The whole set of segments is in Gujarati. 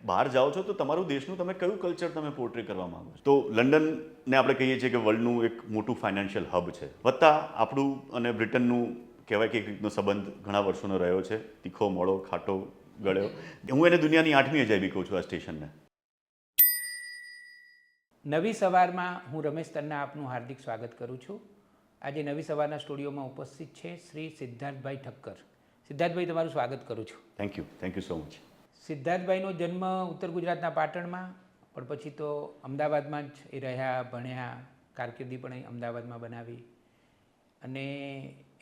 બહાર જાઓ છો તો તમારું દેશનું તમે કયું કલ્ચર તમે પોર્ટ્રે કરવા માંગો છો. તો લંડનને આપણે કહીએ છીએ કે વર્લ્ડનું એક મોટું ફાઇનાન્શિયલ હબ છે. વત્તા આપણું અને બ્રિટનનું કહેવાય કે એક રીતનો સંબંધ ઘણા વર્ષોનો રહ્યો છે, તીખો મોળો ખાટો ગળ્યો. હું એને દુનિયાની 8મી અજાયબી કહું છું આ સ્ટેશનને. નવી સવારમાં હું રમેશ તન્ના આપનું હાર્દિક સ્વાગત કરું છું. આજે નવી સવારના સ્ટુડિયોમાં ઉપસ્થિત છે શ્રી સિદ્ધાર્થભાઈ ઠક્કર. સિદ્ધાર્થભાઈ, તમારું સ્વાગત કરું છું. Thank you so much. સિદ્ધાર્થભાઈનો જન્મ ઉત્તર ગુજરાતના પાટણમાં, પણ પછી તો અમદાવાદમાં જ એ રહ્યા, ભણ્યા, કારકિર્દી પણ અહીં અમદાવાદમાં બનાવી અને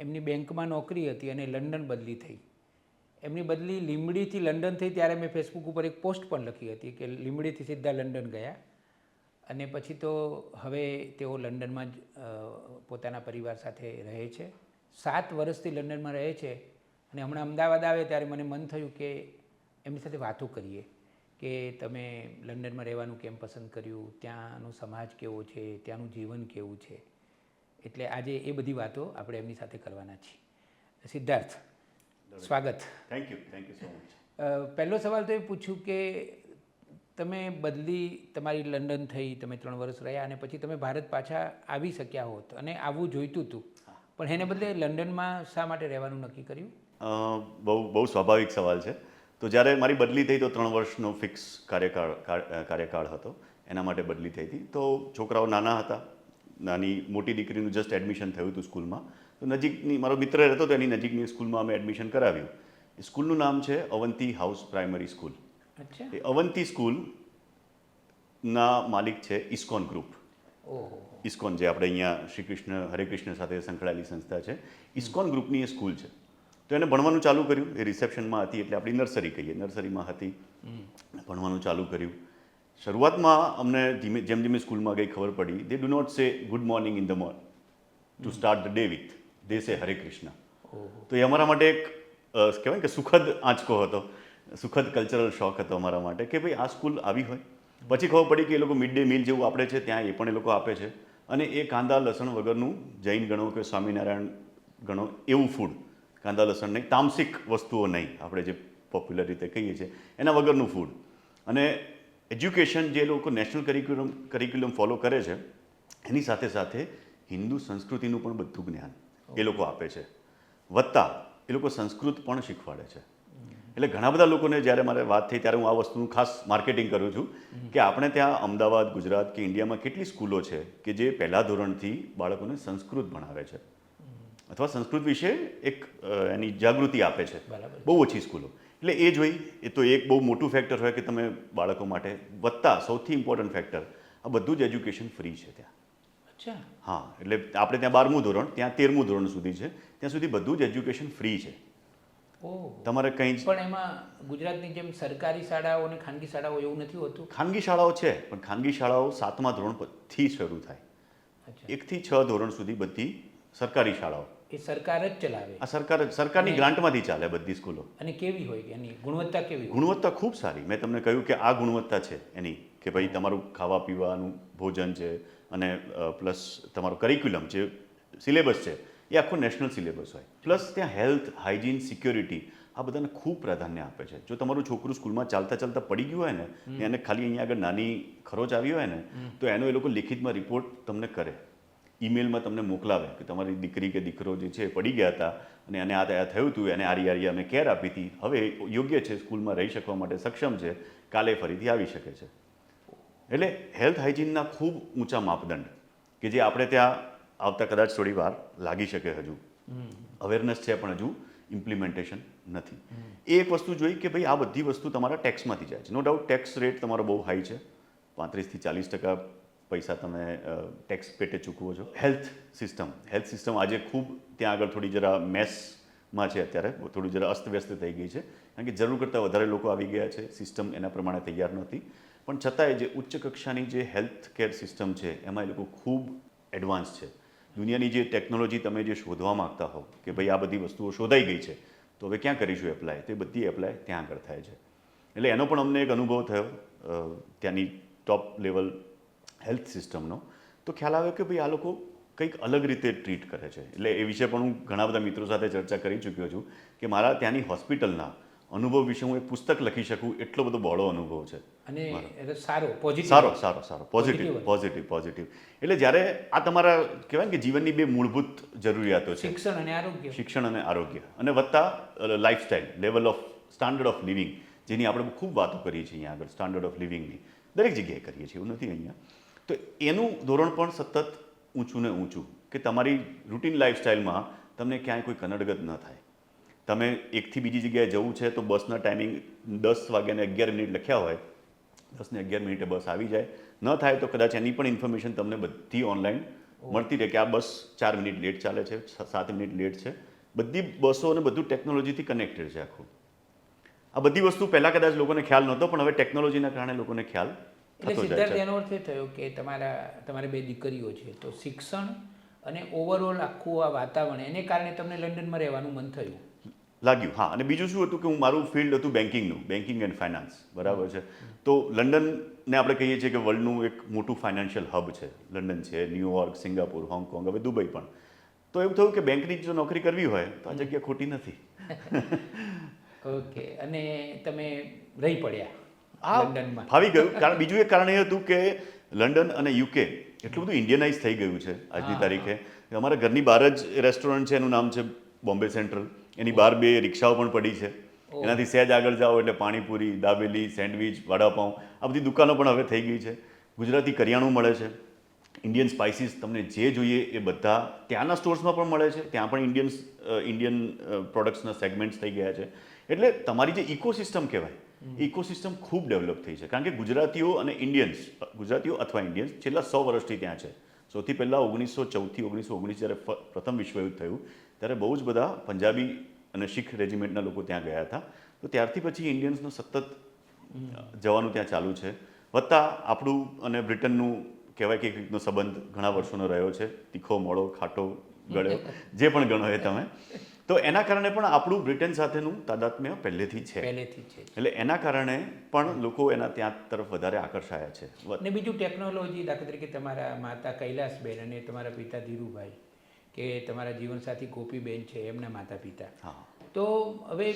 એમની બેંકમાં નોકરી હતી અને લંડન બદલી થઈ. એમની બદલી લીંબડીથી લંડન થઈ ત્યારે મેં ફેસબુક ઉપર એક પોસ્ટ પણ લખી હતી કે લીંબડીથી સીધા લંડન ગયા અને પછી તો હવે તેઓ લંડનમાં જ પોતાના પરિવાર સાથે રહે છે. 7 વર્ષથી લંડનમાં રહે છે અને હમણાં અમદાવાદ આવે ત્યારે મને મન થયું કે એમની સાથે વાતો કરીએ કે તમે લંડનમાં રહેવાનું કેમ પસંદ કર્યું, ત્યાંનો સમાજ કેવો છે, ત્યાંનું જીવન કેવું છે. એટલે આજે એ બધી વાતો આપણે એમની સાથે કરવાના છીએ. સિદ્ધાર્થ, સ્વાગત. Thank you so much. પહેલો સવાલ તો એ પૂછ્યું કે તમે બદલી તમારી લંડન થઈ, તમે 3 વર્ષ રહ્યા અને પછી તમે ભારત પાછા આવી શક્યા હોત અને આવવું જોઈતું હતું, પણ એને બદલે લંડનમાં શા માટે રહેવાનું નક્કી કર્યું? બહુ સ્વાભાવિક સવાલ છે. તો જ્યારે મારી બદલી થઈ તો 3 વર્ષનો ફિક્સ કાર્યકાળ હતો, એના માટે બદલી થઈ હતી. તો છોકરાઓ નાના હતા, મોટી દીકરીનું જસ્ટ એડમિશન થયું હતું સ્કૂલમાં. તો નજીકની મારો મિત્ર રહેતો તો એની નજીકની સ્કૂલમાં અમે એડમિશન કરાવ્યું. એ સ્કૂલનું નામ છે અવંતી હાઉસ પ્રાઇમરી સ્કૂલ. અચ્છા. એ અવંતી સ્કૂલના માલિક છે ઇસ્કોન ગ્રુપ. ઇસ્કોન જે આપણે અહીંયા શ્રી કૃષ્ણ હરે કૃષ્ણ સાથે સંકળાયેલી સંસ્થા છે, ઇસ્કોન ગ્રુપની એ સ્કૂલ છે. તો એને ભણવાનું ચાલુ કર્યું. એ રિસેપ્શનમાં હતી એટલે આપણી નર્સરી કહીએ, નર્સરીમાં હતી, ભણવાનું ચાલુ કર્યું. શરૂઆતમાં અમને જેમ જેમ સ્કૂલમાં ગઈ ખબર પડી, they do not say good morning in the morning to start the day with, they say Hare Krishna. તો એ અમારા માટે એક કહેવાય કે સુખદ આંચકો હતો, સુખદ કલ્ચરલ શોખ હતો અમારા માટે કે ભાઈ આ સ્કૂલ આવી હોય. પછી ખબર પડી કે એ લોકો મિડ ડે મીલ જેવું આપણે છે ત્યાં એ પણ એ લોકો આપે છે અને એ કાંદા લસણ વગરનું, જૈન ગણો કે સ્વામિનારાયણ ગણો એવું ફૂડ, કાંદા લસણ નહીં, તામસિક વસ્તુઓ નહીં, આપણે જે પોપ્યુલર રીતે કહીએ છીએ એના વગરનું ફૂડ. અને એજ્યુકેશન જે લોકો નેશનલ કરિક્યુલમ ફોલો કરે છે એની સાથે સાથે હિન્દુ સંસ્કૃતિનું પણ બધું જ્ઞાન એ લોકો આપે છે. વત્તા એ લોકો સંસ્કૃત પણ શીખવાડે છે. એટલે ઘણા બધા લોકોને જ્યારે મારે વાત થઈ ત્યારે હું આ વસ્તુનું ખાસ માર્કેટિંગ કરું છું કે આપણે ત્યાં અમદાવાદ, ગુજરાત કે ઇન્ડિયામાં કેટલી સ્કૂલો છે કે જે પહેલા ધોરણથી બાળકોને સંસ્કૃત ભણાવે છે અથવા સંસ્કૃત વિશે એક એની જાગૃતિ આપે છે. બહુ ઓછી સ્કૂલો. એટલે એ જોઈ, એ તો એક બહુ મોટું ફેક્ટર હોય કે તમે બાળકો માટે. વત્તા સૌથી ઇમ્પોર્ટન્ટ ફેક્ટર, આ બધું જ એજ્યુકેશન ફ્રી છે ત્યાં. અચ્છા. હા, એટલે આપણે ત્યાં 12મું ધોરણ, ત્યાં 13મું ધોરણ સુધી છે, ત્યાં સુધી બધું જ એજ્યુકેશન ફ્રી છે. તમારે કંઈ જ. પણ એમાં ગુજરાતની જેમ સરકારી શાળાઓ અને ખાનગી શાળાઓ એવું નથી હોતું? ખાનગી શાળાઓ છે, પણ ખાનગી શાળાઓ 7મા ધોરણથી શરૂ થાય. 1 થી 6 ધોરણ સુધી બધી સરકારી શાળાઓ એ સરકાર જ ચલાવે? આ સરકારની ગ્રાન્ટમાંથી ચાલે બધી સ્કૂલો. અને કેવી હોય એની ગુણવત્તા? કેવી ગુણવત્તા ખૂબ સારી. મેં તમને કહ્યું કે આ ગુણવત્તા છે એની, કે ભાઈ તમારું ખાવા પીવાનું ભોજન છે અને પ્લસ તમારું કરિક્યુલમ જે સિલેબસ છે એ આખો નેશનલ સિલેબસ હોય. પ્લસ ત્યાં હેલ્થ, હાઇજીન, સિક્યોરિટી આ બધાને ખૂબ પ્રાધાન્ય આપે છે. જો તમારું છોકરું સ્કૂલમાં ચાલતા ચાલતા પડી ગયું હોય ને, એને ખાલી અહીંયા આગળ નાની ખરોચ આવી હોય ને, તો એનો એ લોકો લિખિતમાં રિપોર્ટ તમને કરે, ઈમેલમાં તમને મોકલાવે કે તમારી દીકરી કે દીકરો જે છે પડી ગયા હતા અને એને આ થયું હતું, એને આરી અમે કેર આપી હતી, હવે યોગ્ય છે, સ્કૂલમાં રહી શકવા માટે સક્ષમ છે, કાલે ફરીથી આવી શકે છે. એટલે હેલ્થ હાઇજીનના ખૂબ ઊંચા માપદંડ કે જે આપણે ત્યાં આવતા કદાચ થોડી વાર લાગી શકે. હજુ અવેરનેસ છે પણ હજુ ઇમ્પ્લિમેન્ટેશન નથી. એ એક વસ્તુ જોઈ કે ભાઈ આ બધી વસ્તુ તમારા ટેક્સમાંથી જાય છે. નો ડાઉટ ટેક્સ રેટ તમારો બહુ હાઈ છે, 35 થી 40% પૈસા તમે ટેક્સ પેટે ચૂકવો છો. હેલ્થ સિસ્ટમ આજે ખૂબ ત્યાં આગળ થોડી જરા મેસમાં છે, અત્યારે થોડી જરા અસ્તવ્યસ્ત થઈ ગઈ છે, કારણ કે જરૂર કરતાં વધારે લોકો આવી ગયા છે, સિસ્ટમ એના પ્રમાણે તૈયાર નહોતી. પણ છતાંય જે ઉચ્ચ કક્ષાની જે હેલ્થ કેર સિસ્ટમ છે એમાં એ લોકો ખૂબ એડવાન્સ છે. દુનિયાની જે ટેકનોલોજી તમે જે શોધવા માગતા હો કે ભાઈ આ બધી વસ્તુઓ શોધાઈ ગઈ છે તો હવે ક્યાં કરીશું એપ્લાય, તો એ બધી એપ્લાય ત્યાં આગળ થાય છે. એટલે એનો પણ અમને એક અનુભવ થયો ત્યાંની ટોપ લેવલ હેલ્થ સિસ્ટમનો. તો ખ્યાલ આવ્યો કે ભાઈ આ લોકો કંઈક અલગ રીતે ટ્રીટ કરે છે. એટલે એ વિશે પણ હું ઘણા બધા મિત્રો સાથે ચર્ચા કરી ચૂક્યો છું કે મારા ત્યાંની હોસ્પિટલના અનુભવ વિશે હું એક પુસ્તક લખી શકું એટલો બધો બહોળો અનુભવ છે. અને એટલે સારો પોઝિટિવ સારો પોઝિટિવ એટલે જ્યારે આ તમારા કહેવાય ને કે જીવનની બે મૂળભૂત જરૂરિયાતો છે, શિક્ષણ અને આરોગ્ય, અને વત્તા lifestyle, level of standard of living, જેની આપણે ખૂબ વાતો કરીએ છીએ અહીંયા આગળ, સ્ટાન્ડર્ડ ઓફ લિવિંગની દરેક જગ્યાએ કરીએ છીએ, એવું નથી અહીંયા. તો એનું ધોરણ પણ સતત ઊંચું ને ઊંચું, કે તમારી રૂટીન લાઈફસ્ટાઈલમાં તમને ક્યાંય કોઈ કનડગત ન થાય. તમે એકથી બીજી જગ્યાએ જવું છે તો બસના ટાઈમિંગ 10:11 લખ્યા હોય, 10:11 બસ આવી જાય, ન થાય તો કદાચ એની પણ ઇન્ફોર્મેશન તમને બધી ઓનલાઈન મળતી રહે કે આ બસ 4 મિનિટ લેટ ચાલે છે, 7 મિનિટ લેટ છે. બધી બસો અને બધું ટેકનોલોજીથી કનેક્ટેડ છે આખું. આ બધી વસ્તુ પહેલાં કદાચ લોકોને ખ્યાલ નહોતો, પણ હવે ટેકનોલોજીના કારણે લોકોને ખ્યાલ એટલે સિદ્ધાર્થ એનો અર્થ એ થયો કે તમારે 2 દીકરીઓ છે, તો શિક્ષણ અને ઓવરઓલ આખું આ વાતાવરણ એને કારણે તમને લંડનમાં રહેવાનું મન થયું લાગ્યું. હા, અને બીજું શું હતું કે મારું ફિલ્ડ હતું બેન્કિંગનું, બેન્કિંગ એન્ડ ફાઇનાન્સ, બરાબર છે. તો લંડનને આપણે કહીએ છીએ કે વર્લ્ડનું એક મોટું ફાઇનાન્શિયલ હબ છે. લંડન છે, ન્યુયોર્ક, સિંગાપુર, હોંગકોંગ, હવે દુબઈ પણ. તો એવું થયું કે બેંકની જો નોકરી કરવી હોય તો આ જગ્યા ખોટી નથી. ઓકે, અને તમે રહી પડ્યા લંડનમાં? ફાવી ગયું. કારણ બીજું એક કારણ એ હતું કે લંડન અને યુકે એટલું બધું ઇન્ડિયનાઇઝ થઈ ગયું છે આજની તારીખે. અમારા ઘરની બહાર જ રેસ્ટોરન્ટ છે, એનું નામ છે બોમ્બે સેન્ટ્રલ. એની બહાર 2 રિક્ષાઓ પણ પડી છે. એનાથી સહેજ આગળ જાઓ એટલે પાણીપુરી, દાબેલી, સેન્ડવિચ, વડાપાઉં, આ બધી દુકાનો પણ હવે થઈ ગઈ છે. ગુજરાતી કરિયાણું મળે છે, ઇન્ડિયન સ્પાઇસીસ તમને જે જોઈએ એ બધા ત્યાંના સ્ટોર્સમાં પણ મળે છે. ત્યાં પણ ઇન્ડિયન પ્રોડક્ટ્સના સેગમેન્ટ્સ થઈ ગયા છે. એટલે તમારી જે ઇકોસિસ્ટમ કહેવાય, ઇકોસિસ્ટમ ખૂબ ડેવલપ થઈ છે. કારણ કે ગુજરાતીઓ અથવા ઇન્ડિયન્સ છેલ્લા 100 વર્ષથી ત્યાં છે. સૌથી પહેલાં 1914 1919 જ્યારે પ્રથમ વિશ્વયુદ્ધ થયું ત્યારે બહુ જ બધા પંજાબી અને શીખ રેજિમેન્ટના લોકો ત્યાં ગયા હતા. તો ત્યારથી પછી ઇન્ડિયન્સનો સતત જવાનું ત્યાં ચાલુ છે. વત્તા આપણું અને બ્રિટનનું કહેવાય કે એક રીતનો સંબંધ ઘણા વર્ષોનો રહ્યો છે, તીખો, મોળો, ખાટો, ગળ્યો, જે પણ ગણો એ તમે. તો એના કારણે પણ આપણું બ્રિટન સાથેનું તાદાત્મ્ય પહેલેથી છે. એટલે એના કારણે પણ લોકો એના ત્યાં તરફ વધારે આકર્ષાયા છે. અને બીજું ટેકનોલોજી, દાખલા તરીકે તમારા માતા કૈલાસબેન અને તમારા પિતા ધીરુભાઈ, કે તમારા જીવનસાથી ગોપીબેન છે, એમના માતા પિતા. હા, તો હવે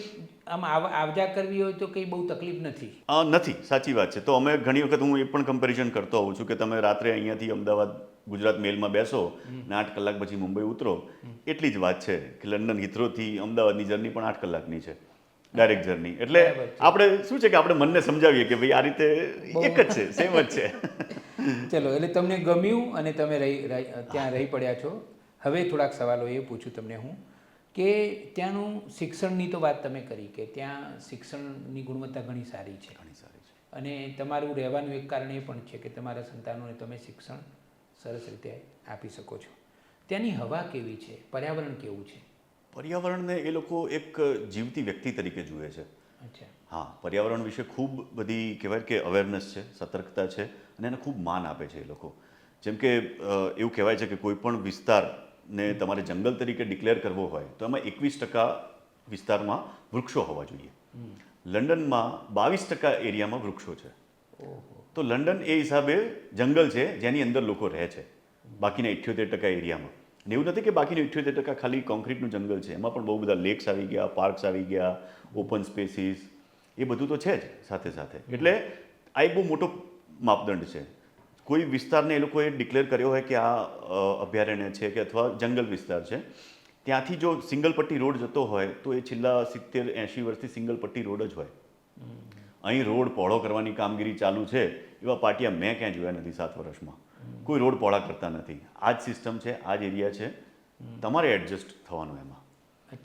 આમ આવજા કરવી હોય તો કંઈ બહુ તકલીફ નથી? નથી, સાચી વાત છે. તો અમે ઘણી વખત હું એ પણ કમ્પેરિઝન કરતો હોઉં છું કે તમે રાત્રે અહીંયાથી અમદાવાદ ગુજરાત મેલમાં બેસો ને 8 કલાક પછી મુંબઈ ઉતરો, એટલી જ વાત છે કે લંડન હિથ્રોથી અમદાવાદની જર્ની પણ 8 કલાકની છે, ડાયરેક્ટ જર્ની. એટલે આપણે શું છે કે આપણે મનને સમજાવીએ કે ભાઈ આ રીતે એક જ છે, સેમ જ છે. ચલો, એટલે તમને ગમ્યું અને તમે ત્યાં રહી પડ્યા છો. હવે થોડાક સવાલો એ પૂછું તમને હું કે ત્યાંનું શિક્ષણની તો વાત તમે કરી કે ત્યાં શિક્ષણની ગુણવત્તા ઘણી સારી છે, અને તમારું રહેવાનું એક કારણ એ પણ છે કે તમારા સંતાનોને તમે શિક્ષણ સરસ રીતે આપી શકો છો. ત્યાંની હવા કેવી છે, પર્યાવરણ કેવું છે? પર્યાવરણને એ લોકો એક જીવતી વ્યક્તિ તરીકે જુએ છે. અચ્છા. હા, પર્યાવરણ વિશે ખૂબ બધી કહેવાય કે અવેરનેસ છે, સતર્કતા છે, અને એને ખૂબ માન આપે છે એ લોકો. જેમ કે એવું કહેવાય છે કે કોઈ પણ વિસ્તારને તમારે જંગલ તરીકે ડિક્લેર કરવો હોય તો એમાં 21% વિસ્તારમાં વૃક્ષો હોવા જોઈએ. લંડનમાં 22% એરિયામાં વૃક્ષો છે. તો લંડન એ હિસાબે જંગલ છે જેની અંદર લોકો રહે છે, બાકીના 78% એરિયામાં. અને એવું નથી કે બાકીનું 78% ખાલી કોન્ક્રીટનું જંગલ છે, એમાં પણ બહુ બધા લેક્સ આવી ગયા, પાર્ક્સ આવી ગયા, ઓપન સ્પેસીસ, એ બધું તો છે જ સાથે સાથે. એટલે આ એક બહુ મોટો માપદંડ છે. કોઈ વિસ્તારને એ લોકોએ ડિક્લેર કર્યો હોય કે આ અભયારણ્ય છે કે અથવા જંગલ વિસ્તાર છે, ત્યાંથી જો સિંગલ પટ્ટી રોડ જતો હોય તો એ છેલ્લા 70-80 વર્ષથી સિંગલ પટ્ટી રોડ જ હોય. અહીં રોડ પહોળો કરવાની કામગીરી ચાલુ છે એવા પાટિયા મેં ક્યાંય જોયા નથી 7 વર્ષમાં. કોઈ રોડ પહોળા કરતા નથી. આ જ સિસ્ટમ છે, આ જ એરિયા છે, તમારે એડજસ્ટ થવાનું એમાં,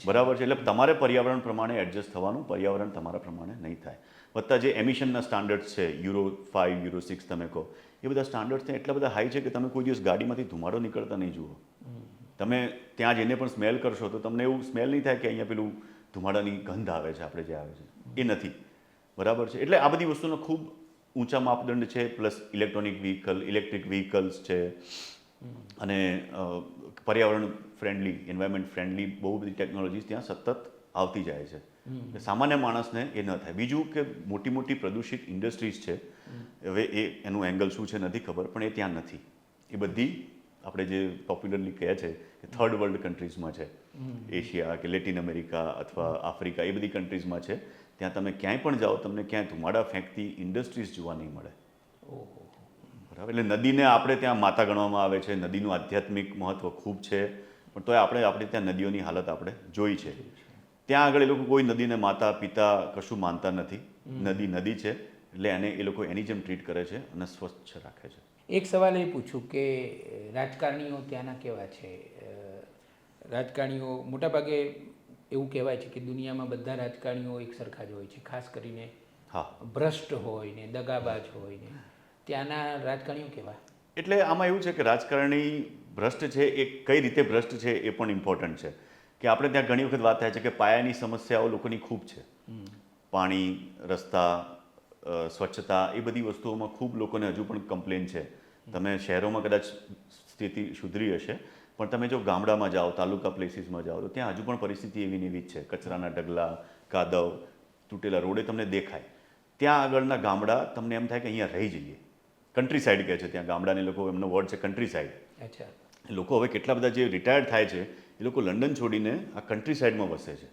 બરાબર છે. એટલે તમારે પર્યાવરણ પ્રમાણે એડજસ્ટ થવાનું, પર્યાવરણ તમારા પ્રમાણે નહીં થાય. વત્તા જે એમિશનના સ્ટાન્ડર્ડ્સ છે, યુરો 5, યુરો 6 તમે કહો, એ બધા સ્ટાન્ડર્ડ્સ ત્યાં એટલા બધા હાઈ છે કે તમે કોઈ દિવસ ગાડીમાંથી ધુમાડો નીકળતા નહીં જુઓ. તમે ત્યાં જઈને પણ સ્મેલ કરશો તો તમને એવું સ્મેલ નહીં થાય કે અહીંયા પેલું ધુમાડાની ગંધ આવે છે, આપણે જે આવે છે એ નથી, બરાબર છે. એટલે આ બધી વસ્તુનો ખૂબ ઊંચા માપદંડ છે. પ્લસ ઇલેક્ટ્રિક વ્હીકલ્સ છે, અને પર્યાવરણ ફ્રેન્ડલી, એન્વાયરમેન્ટ ફ્રેન્ડલી બહુ બધી ટેકનોલોજીસ ત્યાં સતત આવતી જાય છે. સામાન્ય માણસને એ ન થાય. બીજું કે મોટી મોટી પ્રદૂષિત ઇન્ડસ્ટ્રીઝ છે, હવે એનું એંગલ શું છે નથી ખબર, પણ એ ત્યાં નથી. એ બધી આપણે જે પોપ્યુલરલી કહે છે કે થર્ડ વર્લ્ડ કન્ટ્રીઝમાં છે, એશિયા કે લેટિન અમેરિકા અથવા આફ્રિકા, એ બધી કન્ટ્રીઝમાં છે. ત્યાં તમે ક્યાંય પણ જાઓ તમને ક્યાંય ધુમાડા ફેંકતી ઇન્ડસ્ટ્રીઝ જોવા નહીં મળે. ઓહો. બરાબર, એટલે નદીને આપણે ત્યાં માતા ગણવામાં આવે છે, નદીનું આધ્યાત્મિક મહત્ત્વ ખૂબ છે, પણ તોય આપણે ત્યાં નદીઓની હાલત આપણે જોઈ છે. ત્યાં આગળ એ લોકો કોઈ નદીને માતા પિતા કશું માનતા નથી. નદી નદી છે એટલે એને એ લોકો એની જેમ ટ્રીટ કરે છે અને સ્વચ્છ રાખે છે. એક સવાલ એ પૂછું કે રાજકારણીઓ ત્યાંના કેવા છે? રાજકારણીઓ મોટાભાગે એવું કહેવાય છે કે દુનિયામાં બધા રાજકારણીઓ એક સરખા જ હોય છે, ખાસ કરીને હા, ભ્રષ્ટ હોય ને દગાબાજ હોય ને. ત્યાંના રાજકારણીઓ કેવા? એટલે આમાં એવું છે કે રાજકારણી ભ્રષ્ટ છે, એ કઈ રીતે ભ્રષ્ટ છે એ પણ ઇમ્પોર્ટન્ટ છે. કે આપણે ત્યાં ઘણી વખત વાત થાય છે કે પાયાની સમસ્યાઓ લોકોની ખૂબ છે. પાણી, રસ્તા, સ્વચ્છતા, એ બધી વસ્તુઓમાં ખૂબ લોકોને હજુ પણ કમ્પ્લેન છે. તમે શહેરોમાં કદાચ સ્થિતિ સુધરી હશે, પણ તમે જો ગામડામાં જાઓ, તાલુકા પ્લેસીસમાં જાઓ, તો ત્યાં હજુ પણ પરિસ્થિતિ એવી ને એવી જ છે. કચરાના ઢગલા, કાદવ, તૂટેલા રોડે તમને દેખાય. ત્યાં આગળના ગામડા તમને એમ થાય કે અહીંયા રહી જઈએ. કન્ટ્રી સાઇડ કહે છે ત્યાં ગામડાને લોકો, એમનો વર્ડ છે કન્ટ્રી સાઇડ. અચ્છા. લોકો હવે કેટલા બધા જે રિટાયર્ડ થાય છે એ લોકો લંડન છોડીને આ કન્ટ્રી સાઇડમાં વસે છે,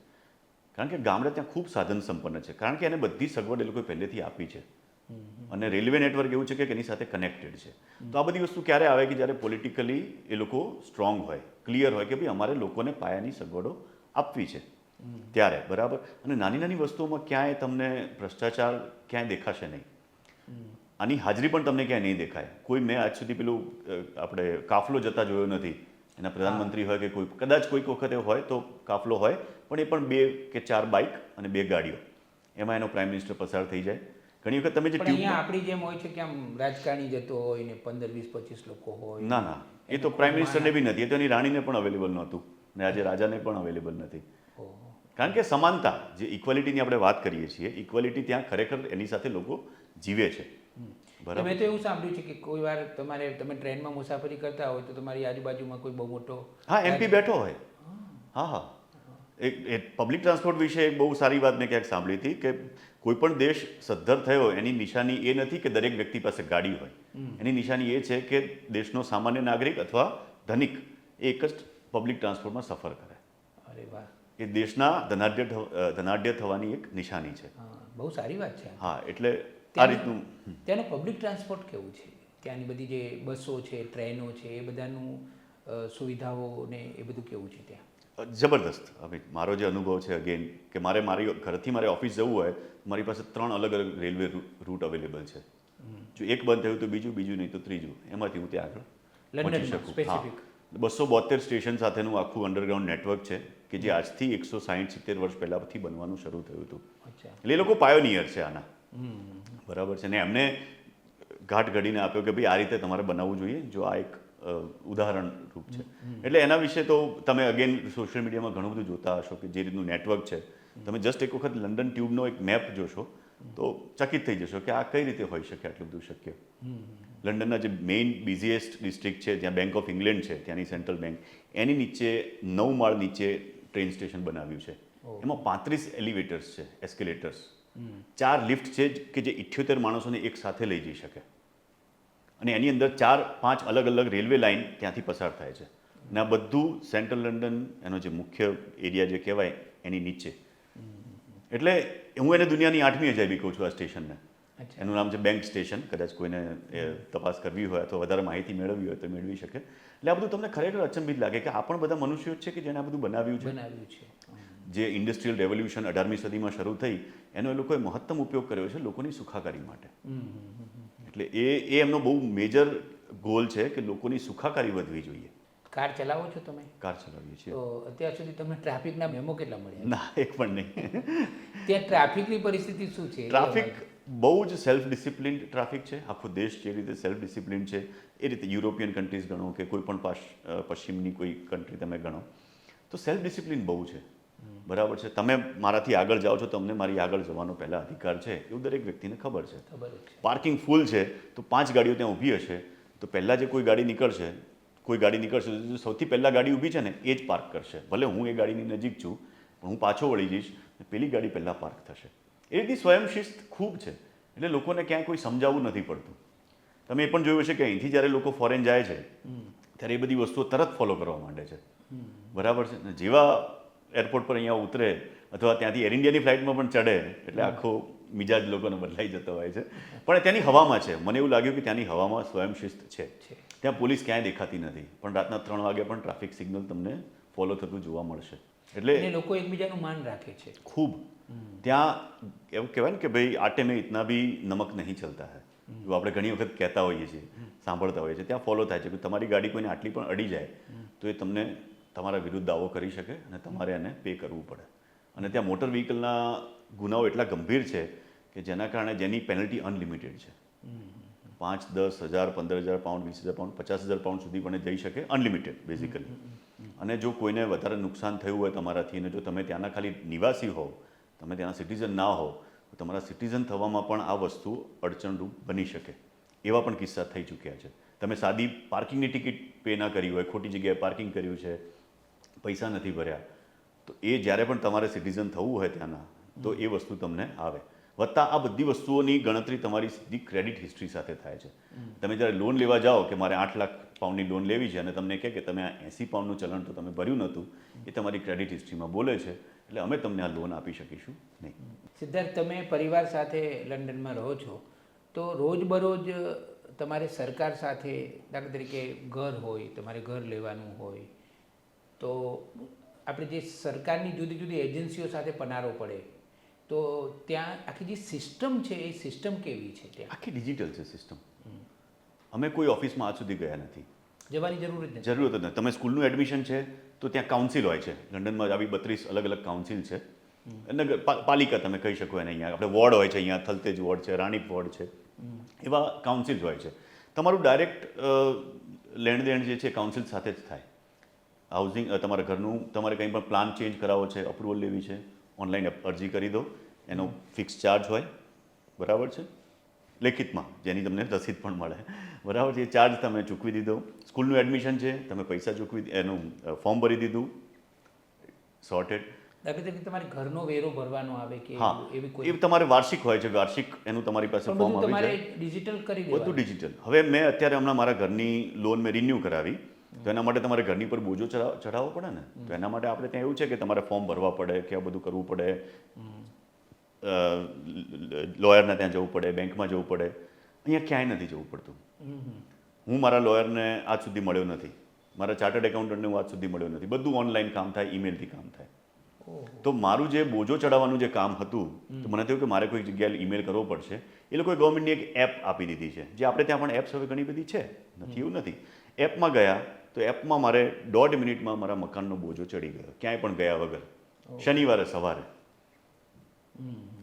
કારણ કે ગામડા ત્યાં ખૂબ સાધન સંપન્ન છે, કારણ કે એને બધી સગવડ એ લોકોએ પહેલેથી આપી છે અને રેલવે નેટવર્ક એવું છે કે એની સાથે કનેક્ટેડ છે. તો આ બધી વસ્તુ ક્યારે આવે કે જ્યારે પોલિટિકલી એ લોકો સ્ટ્રોંગ હોય, ક્લિયર હોય કે ભાઈ અમારે લોકોને પાયાની સગવડો આપવી છે ત્યારે. બરાબર, અને નાની નાની વસ્તુઓમાં ક્યાંય તમને ભ્રષ્ટાચાર ક્યાંય દેખાશે નહીં. આની હાજરી પણ તમને ક્યાંય નહીં દેખાય. કોઈ, મેં આજ સુધી પેલું આપણે કાફલો જતા જોયો નથી. એના પ્રધાનમંત્રી હોય કે કોઈ, કદાચ કોઈક વખતે હોય તો કાફલો હોય, પણ એ પણ 2 કે 4 બાઇક અને 2 ગાડીઓ, એમાં એનો પ્રાઇમ મિનિસ્ટર પસાર થઈ જાય. ઘણી વખત તમે જે પણ અહીંયા આપણી જેમ હોય છે કે આમ રાજકારણી જતો હોય ને 15, 20, 25 લોકો હોય. ના ના, એ તો પ્રાઇમ મિનિસ્ટરને બી નથી, એ તો એની રાણીને પણ અવેલેબલ નહોતું ને આજે રાજાને પણ અવેલેબલ નથી. કારણ કે સમાનતા, જે ઇક્વાલિટીની આપણે વાત કરીએ છીએ, ઇક્વાલિટી ત્યાં ખરેખર એની સાથે લોકો જીવે છે. બરાબર. મેં તો એવું સાંભળ્યું છે કે કોઈ વાર તમે ટ્રેનમાં મુસાફરી કરતા હોય તો તમારી આજુબાજુમાં કોઈ બહુ મોટો, હા, એમપી બેઠો હોય. હા હા, એ પબ્લિક ટ્રાન્સપોર્ટ વિશે એક બહુ સારી વાત મેં ક્યાંક સાંભળી હતી કે કોઈ પણ દેશ સદ્ધર થયો એની નિશાની એ નથી કે દરેક વ્યક્તિ પાસે ગાડી હોય. એની નિશાની એ છે કે દેશનો સામાન્ય નાગરિક અથવા ધનિક એ એક જ પબ્લિક ટ્રાન્સપોર્ટમાં સફર કરે. અરે વાહ, એ દેશના ધનાઢ્ય થવાની એક નિશાની છે. બહુ સારી વાત છે. હા, એટલે આ રીતનું. ત્યાંનું પબ્લિક ટ્રાન્સપોર્ટ કેવું છે? ત્યાંની બધી જે બસો છે, ટ્રેનો છે, એ બધાનું સુવિધાઓ ને એ બધું કેવું છે ત્યાં? જબરદસ્ત. હવે મારો જે અનુભવ છે અગેન, કે મારી ઘરથી મારે ઓફિસ જવું હોય, મારી પાસે 3 અલગ અલગ રેલવે રૂટ અવેલેબલ છે. જો એક બંધ થયું તો બીજું, બીજું નહીં તો ત્રીજું, એમાંથી હું ત્યાં આગળ પહોંચી શકું. હા, 272 સ્ટેશન સાથેનું આખું અંડરગ્રાઉન્ડ નેટવર્ક છે કે જે આજથી 160-70 વર્ષ પહેલાંથી બનવાનું શરૂ થયું હતું. એટલે એ લોકો પાયોનિયર છે આના. બરાબર છે ને, એમને ઘાટ ઘડીને આપ્યો કે ભાઈ આ રીતે તમારે બનાવવું જોઈએ. જો આ એક ઉદાહરણ રૂપ છે. એટલે એના વિશે તો તમે અગેન સોશિયલ મીડિયામાં ઘણું બધું જોતા હશો કે જે રીતનું નેટવર્ક છે. તમે જસ્ટ એક વખત લંડન ટ્યુબનો એક મેપ જોશો તો ચકિત થઈ જશો કે આ કઈ રીતે હોઈ શકે આટલું બધું શક્ય. લંડનના જે મેઇન બિઝીએસ્ટ ડિસ્ટ્રિક્ટ છે, જ્યાં બેંક ઓફ ઇંગ્લેન્ડ છે, ત્યાંની સેન્ટ્રલ બેંક, એની નીચે 9 માળ નીચે ટ્રેન સ્ટેશન બનાવ્યું છે. એમાં 35 એલિવેટર્સ છે, એસ્કેલેટર્સ, 4 લિફ્ટ છે કે જે 78 માણસોને એક સાથે લઈ જઈ શકે, અને એની અંદર 4-5 અલગ અલગ રેલવે લાઇન ત્યાંથી પસાર થાય છે. અને આ બધું સેન્ટ્રલ લંડન, એનો જે મુખ્ય એરિયા જે કહેવાય એની નીચે. એટલે હું એને દુનિયાની 8મી અજાયબી કહું છું આ સ્ટેશનને. એનું નામ છે બેંક સ્ટેશન. કદાચ કોઈને તપાસ કરવી હોય અથવા વધારે માહિતી મેળવવી હોય તો મેળવી શકે. એટલે આ બધું તમને ખરેખર અચંબિત લાગે કે આ પણ બધા મનુષ્યો જ છે કે જેને આ બધું બનાવ્યું છે. જે ઇન્ડસ્ટ્રીયલ રેવોલ્યુશન 18મી સદીમાં શરૂ થઈ એનો એ લોકોએ મહત્તમ ઉપયોગ કર્યો છે લોકોની સુખાકારી માટે. એટલે એ એમનો બહુ મેજર ગોલ છે કે લોકોની સુખાકારી વધવી જોઈએ. કાર ચલાવો છો તમે? કાર ચલાવીએ છીએ. તો અત્યાર સુધી તમને ટ્રાફિકના મેમો કેટલા મળ્યા? ના, એક પણ નહીં. ત્યાં ટ્રાફિકની પરિસ્થિતિ શું છે? ટ્રાફિક બહુ જ સેલ્ફ ડિસિપ્લિન્ડ ટ્રાફિક છે. આખો દેશ જે રીતે સેલ્ફ ડિસિપ્લિન્ડ છે એ રીતે યુરોપિયન કન્ટ્રીઝ ગણો કે કોઈ પણ પશ્ચિમની કોઈ કન્ટ્રી તમે ગણો તો સેલ્ફ ડિસિપ્લિન બહુ છે. બરાબર છે. તમે મારાથી આગળ જાઓ છો, તમને મારી આગળ જવાનો પહેલાં અધિકાર છે એવું દરેક વ્યક્તિને ખબર છે. પાર્કિંગ ફૂલ છે તો 5 ગાડીઓ ત્યાં ઊભી હશે તો પહેલાં જે કોઈ ગાડી નીકળશે તો સૌથી પહેલાં ગાડી ઊભી છે ને એ જ પાર્ક કરશે. ભલે હું એ ગાડીની નજીક છું પણ હું પાછો વળી જઈશ, પેલી ગાડી પહેલાં પાર્ક થશે. એ રીતની સ્વયંશિસ્ત ખૂબ છે. એટલે લોકોને ક્યાંય કોઈ સમજાવવું નથી પડતું. તમે એ પણ જોયું હશે કે અહીંથી જ્યારે લોકો ફોરેન જાય છે ત્યારે એ બધી વસ્તુઓ તરત ફોલો કરવા માંડે છે. બરાબર છે ને, જેવા એરપોર્ટ પર અહીંયા ઉતરે અથવા ત્યાંથી એર ઇન્ડિયાની ફ્લાઇટમાં પણ ચડે એટલે આખો મિજાજ લોકોનો બદલાઈ જતો હોય છે. પણ ત્યાંની હવામાં છે, મને એવું લાગ્યું કે ત્યાંની હવામાં સ્વયંશિસ્ત છે. ત્યાં પોલીસ ક્યાંય દેખાતી નથી, પણ રાતના 3 વાગે પણ ટ્રાફિક સિગ્નલ તમને ફોલો થતું જોવા મળશે. એટલે અને લોકો એકબીજાનું માન રાખે છે ખૂબ ત્યાં એવું કહેવાય ને કે ભાઈ આટે મેં ઇતના બી નમક નહીં ચલતા હૈ, જો આપણે ઘણી વખત કહેતા હોઈએ છીએ, સાંભળતા હોઈએ છીએ, ત્યાં ફોલો થાય છે કે તમારી ગાડી કોઈને આટલી પણ અડી જાય તો એ તમને તમારા વિરુદ્ધ દાવો કરી શકે અને તમારે એને પે કરવું પડે. અને ત્યાં મોટર વ્હીકલના ગુનાઓ એટલા ગંભીર છે કે જેના કારણે જેની પેનલ્ટી અનલિમિટેડ છે. 5, 10 હજાર, 15,000 પાઉન્ડ, 20,000 પાઉન્ડ, 50,000 પાઉન્ડ સુધી પણ એ જઈ શકે, અનલિમિટેડ બેઝિકલી. અને જો કોઈને વધારે નુકસાન થયું હોય તમારાથી અને જો તમે ત્યાંના ખાલી નિવાસી હોવ, તમે ત્યાંના સિટીઝન ના હોવ, તો તમારા સિટીઝન થવામાં પણ આ વસ્તુ અડચણરૂપ બની શકે. એવા પણ કિસ્સા થઈ ચૂક્યા છે. તમે સાદી પાર્કિંગની ટિકિટ પે ના કરી હોય, ખોટી જગ્યાએ પાર્કિંગ કર્યું છે, પૈસા નથી ભર્યા, તો એ જ્યારે પણ તમારે સિટીઝન થવું હોય ત્યાંના, તો એ વસ્તુ તમને આવે. વત્તા આ બધી વસ્તુઓની ગણતરી તમારી સીધી ક્રેડિટ હિસ્ટ્રી સાથે થાય છે. તમે જ્યારે લોન લેવા જાઓ કે મારે 8 લાખ પાઉન્ડની લોન લેવી છે અને તમને કહે કે તમે આ 80 પાઉન્ડનું ચલણ તો તમે ભર્યું નહોતું, એ તમારી ક્રેડિટ હિસ્ટ્રીમાં બોલે છે, એટલે અમે તમને આ લોન આપી શકીશું નહીં. સિદ્ધાર્થ, તમે પરિવાર સાથે લંડનમાં રહો છો, તો રોજબરોજ તમારે સરકાર સાથે, દાખલા તરીકે ઘર હોય, તમારે ઘર લેવાનું હોય, તો આપણે જે સરકારની જુદી જુદી એજન્સીઓ સાથે પનારો પડે, તો ત્યાં આખી જે સિસ્ટમ છે એ સિસ્ટમ કેવી છે ત્યાં? આખી ડિજિટલ છે સિસ્ટમ. અમે કોઈ ઓફિસમાં આજ સુધી ગયા નથી, જવાની જરૂર જ નથી. જરૂરત જ નથી. તમે સ્કૂલનું એડમિશન છે તો ત્યાં કાઉન્સિલ હોય છે. લંડનમાં આવી 32 અલગ અલગ કાઉન્સિલ છે. નગર પાલિકા તમે કહી શકો એને. અહીંયા આપણે વોર્ડ હોય છે, અહીંયા થલતેજ વોર્ડ છે, રાણીપ વોર્ડ છે, એવા કાઉન્સિલ્સ હોય છે. તમારું ડાયરેક્ટ લેણદેણ જે છે કાઉન્સિલ સાથે જ થાય. હાઉસિંગ, તમારા ઘરનું તમારે કંઈ પણ પ્લાન ચેન્જ કરાવવો છે, અપ્રુવલ લેવી છે, ઓનલાઈન અરજી કરી દો, એનો ફિક્સ ચાર્જ હોય, બરાબર છે, લેખિતમાં, જેની તમને રસીદ પણ મળે, બરાબર છે. એ ચાર્જ તમે ચૂકવી દીધો. સ્કૂલનું એડમિશન છે, તમે પૈસા ચૂકવી, એનું ફોર્મ ભરી દીધું, સોર્ટેડ. દાખલા તરીકે તમારે ઘરનો વેરો ભરવાનો આવે કે હા, એવી કોઈ? એ તમારે વાર્ષિક હોય છે, વાર્ષિક એનું તમારી પાસે ફોર્મ આવી તમારે જાય, ડિજિટલ કરી બધું દેવાનું. ડિજિટલ. હવે મેં અત્યારે હમણાં મારા ઘરની લોન મેં રિન્યૂ કરાવી, તો એના માટે તમારે ઘરની પર બોજો ચડાવવો પડે ને, તો એના માટે આપણે ત્યાં એવું છે કે તમારે ફોર્મ ભરવા પડે, કે આ બધું કરવું પડે, લોયરના ત્યાં જવું પડે, બેંકમાં જવું પડે. અહીંયા ક્યાંય નથી જવું પડતું. હું મારા લોયરને આજ સુધી મળ્યો નથી, મારા ચાર્ટર્ડ એકાઉન્ટન્ટને હું આજ સુધી મળ્યો નથી. બધું ઓનલાઈન કામ થાય, ઈમેલથી કામ થાય. તો મારું જે બોજો ચડાવવાનું જે કામ હતું, તો મને થયું કે મારે કોઈ જગ્યાએ ઈમેલ કરવો પડશે. એ લોકોએ ગવર્મેન્ટની એક એપ આપી દીધી છે, જે આપણે ત્યાં પણ એપ્સ હવે ઘણી બધી છે, નથી એવું નથી. એપમાં ગયા તો એપમાં મારે 1.5 મિનિટમાં મારા મકાનનો બોજો ચડી ગયો, ક્યાંય પણ ગયા વગર, શનિવારે સવારે.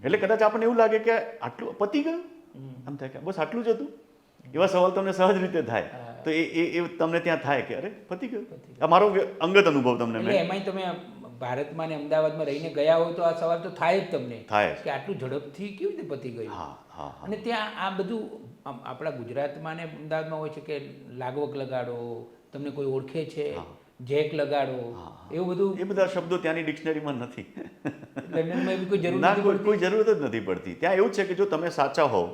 એટલે કદાચ આપણને એવું લાગે કે આટલું પતી ગયું, આમ થાય કે બસ આટલું જ હતું. એવા સવાલ તમને સહજ રીતે થાય, તો એ તમને ત્યાં થાય કે અરે પતી ગયું. આ મારો અંગત અનુભવ તમને એટલે એમાંય તમે ભારતમાં ને અમદાવાદમાં રહીને ગયા હોય તો આ સવાલ તો થાય જ તમને, થાય કે આટલું ઝડપથી કેવી રીતે પતી ગયું. હા હા. અને ત્યાં આ બધું આપણા ગુજરાતમાં ને અમદાવાદમાં હોય છે કે લાગવક લગાડો, તમને કોઈ ઓળખે છે, જેક લગાડો, એવું બધું. એ બધા શબ્દો ત્યાંની ડિક્શનરીમાં નથી. લંડનમાં એવી કોઈ જરૂર ના, નથી કોઈ જરૂરત જ નથી પડતી. ત્યાં એવું છે કે જો તમે સાચા હોવ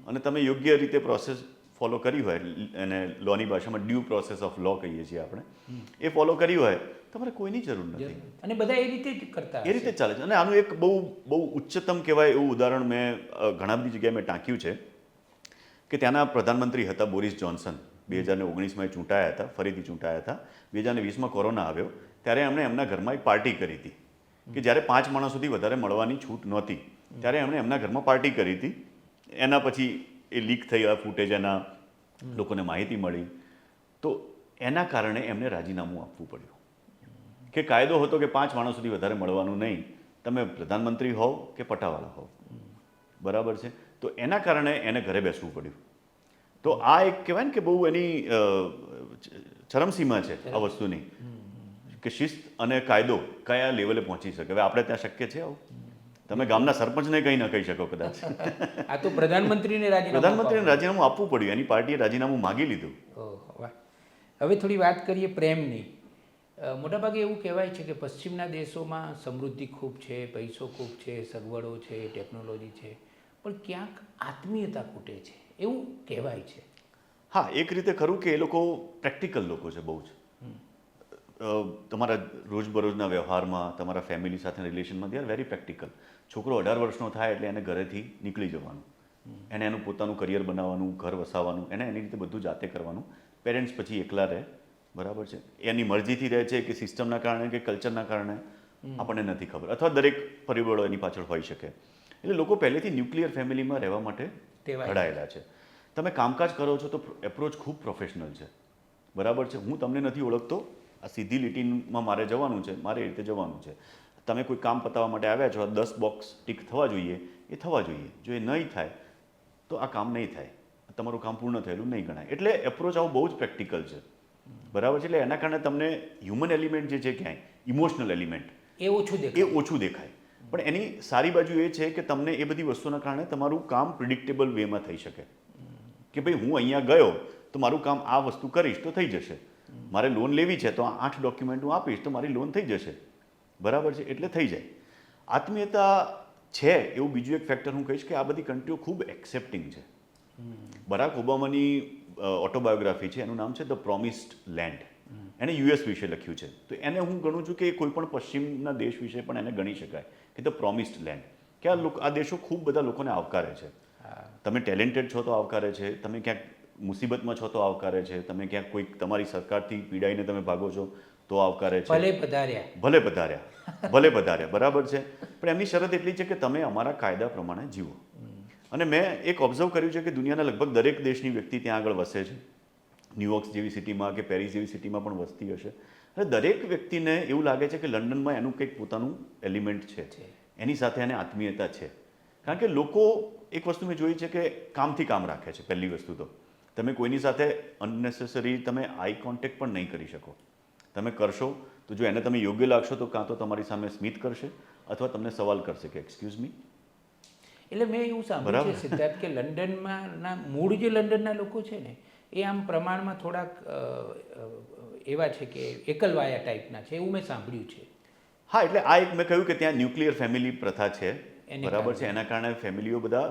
અને તમે યોગ્ય રીતે પ્રોસેસ ફોલો કરી હોય, અને લોની ભાષામાં ડ્યુ પ્રોસેસ ઓફ લો કહીએ છીએ આપણે, એ ફોલો કરી હોય, તમારે કોઈની જરૂર નથી. અને બધા એ રીતે જ કરતા એ રીતે જ ચાલે છે. અને આનું એક બહુ ઉચ્ચતમ કહેવાય એવું ઉદાહરણ મેં ઘણા બધી જગ્યાએ મેં ટાંક્યું છે કે ત્યાંના પ્રધાનમંત્રી હતા બોરિસ જોન્સન. 2019માં એ ચૂંટાયા હતા, ફરીથી ચૂંટાયા હતા. 2020માં કોરોના આવ્યો, ત્યારે એમણે એમના ઘરમાં એક પાર્ટી કરી હતી કે જ્યારે 5 માણસ સુધી વધારે મળવાની છૂટ નહોતી, ત્યારે એમણે એમના ઘરમાં પાર્ટી કરી હતી. એના પછી એ લીક થઈ, આ ફૂટેજ, એના લોકોને માહિતી મળી, તો એના કારણે એમને રાજીનામું આપવું પડ્યું. કે કાયદો હતો કે 5 માણસ સુધી વધારે મળવાનું નહીં, તમે પ્રધાનમંત્રી હોવ કે પટાવાળા હોવ, બરાબર છે. તો એના કારણે એને ઘરે બેસવું પડ્યું. તો આ એક કહેવાય ને કે બહુ એની ચરમસીમા છે આ વસ્તુની, કે શિસ્ત અને કાયદો કયા લેવલે પહોંચી શકે. હવે આપણે ત્યાં શક્ય છે આવું? તમે ગામના સરપંચને કંઈ ન કહી શકો કદાચ. આ તો પ્રધાનમંત્રીને રાજીનામું આપવું પડ્યું. એની પાર્ટીએ રાજીનામું માગી લીધું. વાહ. હવે થોડી વાત કરીએ પ્રેમની. મોટાભાગે એવું કહેવાય છે કે પશ્ચિમના દેશોમાં સમૃદ્ધિ ખૂબ છે, પૈસો ખૂબ છે, સગવડો છે, ટેકનોલોજી છે, પણ ક્યાંક આત્મીયતા ખૂટે છે એવું કહેવાય છે. હા, એક રીતે ખરું કે એ લોકો પ્રેક્ટિકલ લોકો છે બહુ જ. તમારા રોજબરોજના વ્યવહારમાં, તમારા ફેમિલી સાથે રિલેશનમાં દે આર વેરી પ્રેક્ટિકલ. છોકરો 18 વર્ષનો થાય એટલે એને ઘરેથી નીકળી જવાનું, એને એનું પોતાનું કરિયર બનાવવાનું, ઘર વસાવવાનું, એને એની રીતે બધું જાતે કરવાનું. પેરેન્ટ્સ પછી એકલા રહે, બરાબર છે, એની મરજીથી રહે છે કે સિસ્ટમના કારણે કે કલ્ચરના કારણે આપણને નથી ખબર, અથવા દરેક પરિબળો એની પાછળ હોઈ શકે. એટલે લોકો પહેલેથી ન્યુક્લિયર ફેમિલીમાં રહેવા માટે ઘડાયેલા છે. તમે કામકાજ કરો છો તો એપ્રોચ ખૂબ પ્રોફેશનલ છે, બરાબર છે. હું તમને નથી ઓળખતો, આ સીધી લીટીમાં મારે જવાનું છે, મારે એ રીતે જવાનું છે. તમે કોઈ કામ પતાવવા માટે આવ્યા છો, 10 બોક્સ ટીક થવા જોઈએ, એ થવા જોઈએ. જો એ નહીં થાય તો આ કામ નહીં થાય, તમારું કામ પૂર્ણ થયેલું નહીં ગણાય. એટલે એપ્રોચ આવું બહુ જ પ્રેક્ટિકલ છે, બરાબર છે. એટલે એના કારણે તમને હ્યુમન એલિમેન્ટ જે છે ક્યાંય ઇમોશનલ એલિમેન્ટ એ ઓછું દેખાય. પણ એની સારી બાજુ એ છે કે તમને એ બધી વસ્તુના કારણે તમારું કામ પ્રિડિક્ટેબલ વેમાં થઈ શકે, કે ભાઈ હું અહીંયા ગયો તો મારું કામ આ વસ્તુ કરીશ તો થઈ જશે. મારે લોન લેવી છે તો આ 8 ડોક્યુમેન્ટ હું આપીશ તો મારી લોન થઈ જશે, બરાબર છે. એટલે થઈ જાય. આત્મીયતા છે એવું બીજું એક ફેક્ટર હું કહીશ કે આ બધી કન્ટ્રીઓ ખૂબ એક્સેપ્ટિંગ છે. બરાક ઓબામાની ઓટોબાયોગ્રાફી છે, એનું નામ છે ધ પ્રોમિસ્ડ લેન્ડ. એણે યુએસ વિશે લખ્યું છે, તો એને હું ગણું છું કે કોઈ પણ પશ્ચિમના દેશ વિશે પણ એને ગણી શકાય કે ધ પ્રોમિસ્ડ લેન્ડ, કે આ દેશો ખૂબ બધા લોકોને આવકારે છે. તમે ટેલેન્ટેડ છો તો આવકારે છે, તમે ક્યાંક મુસીબતમાં છો તો આવકારે છે, તમે ક્યાંક કોઈક તમારી સરકારથી પીડાઈને તમે ભાગો છો તો આવકારે છે. ભલે પધાર્યા, બરાબર છે. પણ એમની શરત એટલી છે કે તમે અમારા કાયદા પ્રમાણે જીવો. અને મેં એક ઓબ્ઝર્વ કર્યું છે કે દુનિયાના લગભગ દરેક દેશની વ્યક્તિ ત્યાં આગળ વસે છે. ન્યુયોર્ક જેવી સિટીમાં કે પેરિસ જેવી સિટીમાં પણ વસતી હશે. અને દરેક વ્યક્તિને એવું લાગે છે કે લંડનમાં એનું કંઈક પોતાનું એલિમેન્ટ છે, એની સાથે એને આત્મીયતા છે. કારણ કે લોકો એક વસ્તુ મેં જોઈ છે કે કામથી કામ રાખે છે. પહેલી વસ્તુ તો તમે કોઈની સાથે અનનેસેસરી તમે આઈ કોન્ટેક્ટ પણ નહીં કરી શકો. તમે કરશો તો જો એને તમે યોગ્ય લાગશો તો કાં તો તમારી સામે સ્મિત કરશે અથવા તમને સવાલ કરશે કે એક્સક્યુઝ મી. એટલે મેં એવું સાંભળ્યું છે સિદ્ધાર્થ કે લંડનમાં મૂળ જે લંડનના લોકો છે ને એ આમ પ્રમાણમાં થોડાક એવા છે કે એકલવાયા ટાઈપના છે, એવું મેં સાંભળ્યું છે. હા, એટલે આ એક મેં કહ્યું કે ત્યાં ન્યુક્લિયર ફેમિલી પ્રથા છે, બરાબર છે. એના કારણે ફેમિલીઓ બધા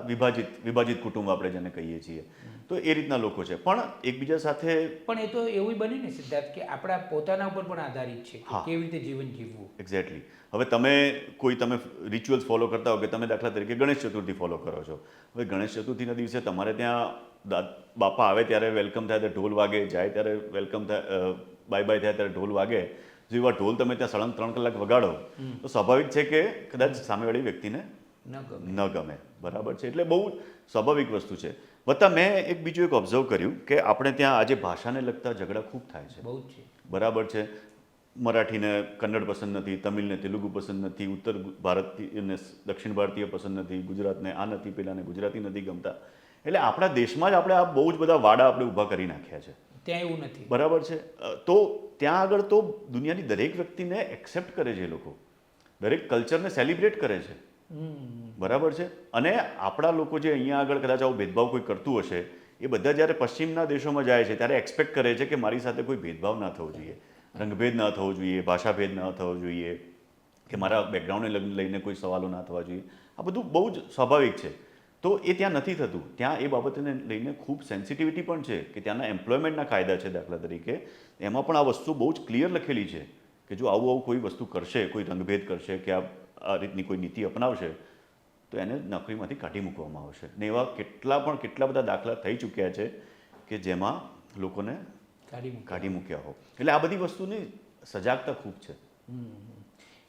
વિભાજિત કુટુંબ આપણે જેને કહીએ છીએ, તો એ રીતના લોકો છે. પણ એકબીજા સાથે પણ એ તો એવું બને ને સિદ્ધાર્થ કે આપણા પોતાના ઉપર પણ આધારિત છે કે કેવી રીતે જીવન જીવવું. એક્ઝેક્ટલી. હવે તમે રિચ્યુઅલ્સ ફોલો કરતા હો કે તમે દાખલા તરીકે ગણેશ ચતુર્થી ફોલો કરો છો. હવે ગણેશ ચતુર્થીના દિવસે તમારે ત્યાં બાપા આવે ત્યારે વેલકમ થાય ત્યારે ઢોલ વાગે, જાય ત્યારે વેલકમ થાય, બાય બાય થાય ત્યારે ઢોલ વાગે. જો એવા ઢોલ તમે ત્યાં સળંગ 3 કલાક વગાડો તો સ્વાભાવિક છે કે કદાચ સામેવાળી વ્યક્તિને ન ગમે, બરાબર છે. એટલે બહુ સ્વાભાવિક વસ્તુ છે. વત્તા મેં બીજું એક ઓબ્ઝર્વ કર્યું કે આપણે ત્યાં આજે ભાષાને લગતા ઝઘડા ખૂબ થાય છે, બહુ છે, બરાબર છે. મરાઠીને કન્નડ પસંદ નથી, તમિલને તેલુગુ પસંદ નથી, ઉત્તર ભારતીયને દક્ષિણ ભારતીય પસંદ નથી, ગુજરાતને આ નથી, પેલાને ગુજરાતી નથી ગમતા. એટલે આપણા દેશમાં જ આપણે આ બહુ જ બધા વાડા આપણે ઊભા કરી નાખ્યા છે. ત્યાં એવું નથી, બરાબર છે. તો ત્યાં આગળ તો દુનિયાની દરેક વ્યક્તિને એક્સેપ્ટ કરે છે, એ લોકો દરેક કલ્ચરને સેલિબ્રેટ કરે છે, બરાબર છે. અને આપણા લોકો જે અહીંયા આગળ કદાચ આવો ભેદભાવ કોઈ કરતું હશે, એ બધા જ્યારે પશ્ચિમના દેશોમાં જાય છે ત્યારે એક્સપેક્ટ કરે છે કે મારી સાથે કોઈ ભેદભાવ ના થવો જોઈએ, રંગભેદ ના થવો જોઈએ, ભાષાભેદ ના થવો જોઈએ, કે મારા બેકગ્રાઉન્ડને લઈને કોઈ સવાલો ના થવા જોઈએ. આ બધું બહુ જ સ્વાભાવિક છે. તો એ ત્યાં નથી થતું. ત્યાં એ બાબતને લઈને ખૂબ સેન્સિટિવિટી પણ છે કે ત્યાંના એમ્પ્લોયમેન્ટના કાયદા છે દાખલા તરીકે, એમાં પણ આ વસ્તુ બહુ જ ક્લિયર લખેલી છે કે જો આવું કોઈ વસ્તુ કરશે, કોઈ રંગભેદ કરશે કે આ રીતની કોઈ નીતિ અપનાવશે તો એને નોકરીમાંથી કાઢી મૂકવામાં આવશે. ને એવા કેટલા બધા દાખલા થઈ ચૂક્યા છે કે જેમાં લોકોને કાઢી મૂક્યા હો. એટલે આ બધી વસ્તુની સજાગતા ખૂબ છે.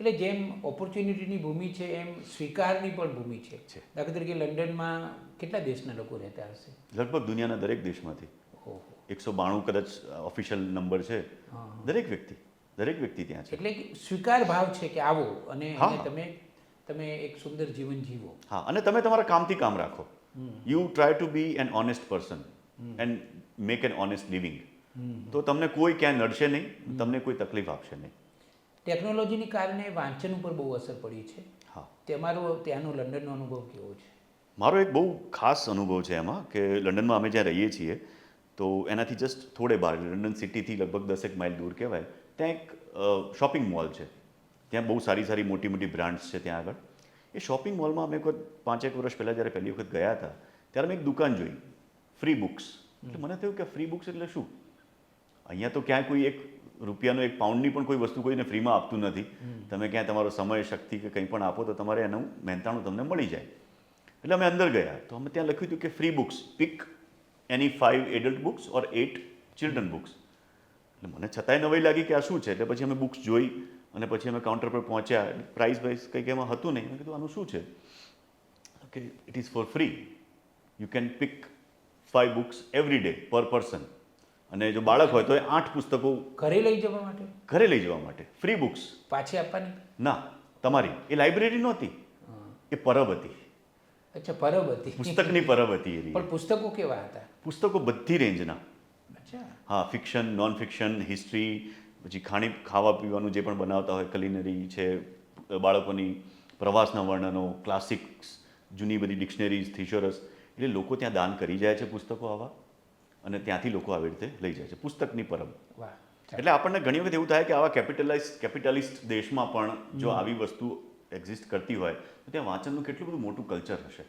એટલે જેમ ઓપોર્ચ્યુનિટીની ભૂમિ છે એમ સ્વીકારની પણ ભૂમિ છે. દાખલા તરીકે લંડનમાં કેટલા દેશના લોકો રહેતા હશે? લગભગ દુનિયાના દરેક દેશમાંથી. 192 કદાચ ઓફિશિયલ નંબર છે. દરેક વ્યક્તિ ત્યાં છે. એટલે સ્વીકાર ભાવ છે કે આવો અને તમે એક સુંદર જીવન જીવો. હા, અને તમે તમારા કામથી કામ રાખો. You try to be an honest person and make an honest living. તો તમને કોઈ ક્યાંય નડશે નહીં, તમને કોઈ તકલીફ આપશે નહીં. ટેકનોલોજીને કારણે વાંચન ઉપર બહુ અસર પડી છે. હા, તમારો ત્યાંનો લંડનનો અનુભવ કેવો છે? મારો એક બહુ ખાસ અનુભવ છે એમાં કે લંડનમાં અમે જ્યાં રહીએ છીએ તો એનાથી જસ્ટ થોડે બહાર, લંડન સિટીથી લગભગ 10 માઇલ દૂર કહેવાય, ત્યાં એક શોપિંગ મોલ છે. ત્યાં બહુ સારી મોટી બ્રાન્ડ્સ છે ત્યાં આગળ. એ શોપિંગ મોલમાં અમે કોઈ 5-1 વર્ષ પહેલાં જ્યારે પહેલી વખત ગયા હતા ત્યારે મેં એક દુકાન જોઈ, ફ્રી બુક્સ. એટલે મને થયું કે ફ્રી બુક્સ એટલે શું? અહીંયા તો ક્યાંય કોઈ એક રૂપિયાનો એક પાઉન્ડની પણ કોઈ વસ્તુ કોઈને ફ્રીમાં આપતું નથી. તમે ક્યાંય તમારો સમય શક્તિ કે કંઈ પણ આપો તો તમારે એનું મહેનતાણું તમને મળી જાય. એટલે અમે અંદર ગયા તો અમે ત્યાં લખ્યું હતું કે ફ્રી બુક્સ, પિક એની 5 એડલ્ટ બુક્સ ઓર 8 ચિલ્ડ્રન બુક્સ. એટલે મને છતાંય નવાઈ લાગી કે આ શું છે. એટલે પછી અમે બુક્સ જોઈ અને પછી અમે કાઉન્ટર પર પહોંચ્યા. પ્રાઇસ વાઇઝ કંઈક એમાં હતું નહીં. મેં કીધું આનું શું છે? કે it is for free. You can pick 5 books every day per person. અને જો બાળક હોય તો એ 8 પુસ્તકો ઘરે લઈ જવા માટે, ઘરે લઈ જવા માટે ફ્રી બુક્સ. પાછી આપવાની? ના, તમારી. એ લાઇબ્રેરી નહોતી, એ પરબ હતી. અચ્છા, પરબ હતી, પુસ્તકની પરબ હતી એની. પણ પુસ્તકો કેવા હતા? પુસ્તકો બધી રેન્જના. અચ્છા. હા, ફિક્શન, નોન ફિક્શન, હિસ્ટ્રી, પછી ખાવા પીવાનું જે પણ બનાવતા હોય, કલિનરી છે, બાળકોની પ્રવાસના વર્ણનો, ક્લાસિક્સ, જૂની બધી ડિક્શનરીઝ, થિસોરસ. એટલે લોકો ત્યાં દાન કરી જાય છે પુસ્તકો આવા, અને ત્યાંથી લોકો આવી રીતે લઈ જાય છે. પુસ્તકની પરબ. વાહ. એટલે આપણને ઘણી વખત એવું થાય કે આવા કેપિટલિસ્ટ દેશમાં પણ જો આવી વસ્તુ એક્ઝિસ્ટ કરતી હોય તો ત્યાં વાંચનનું કેટલું બધું મોટું કલ્ચર હશે.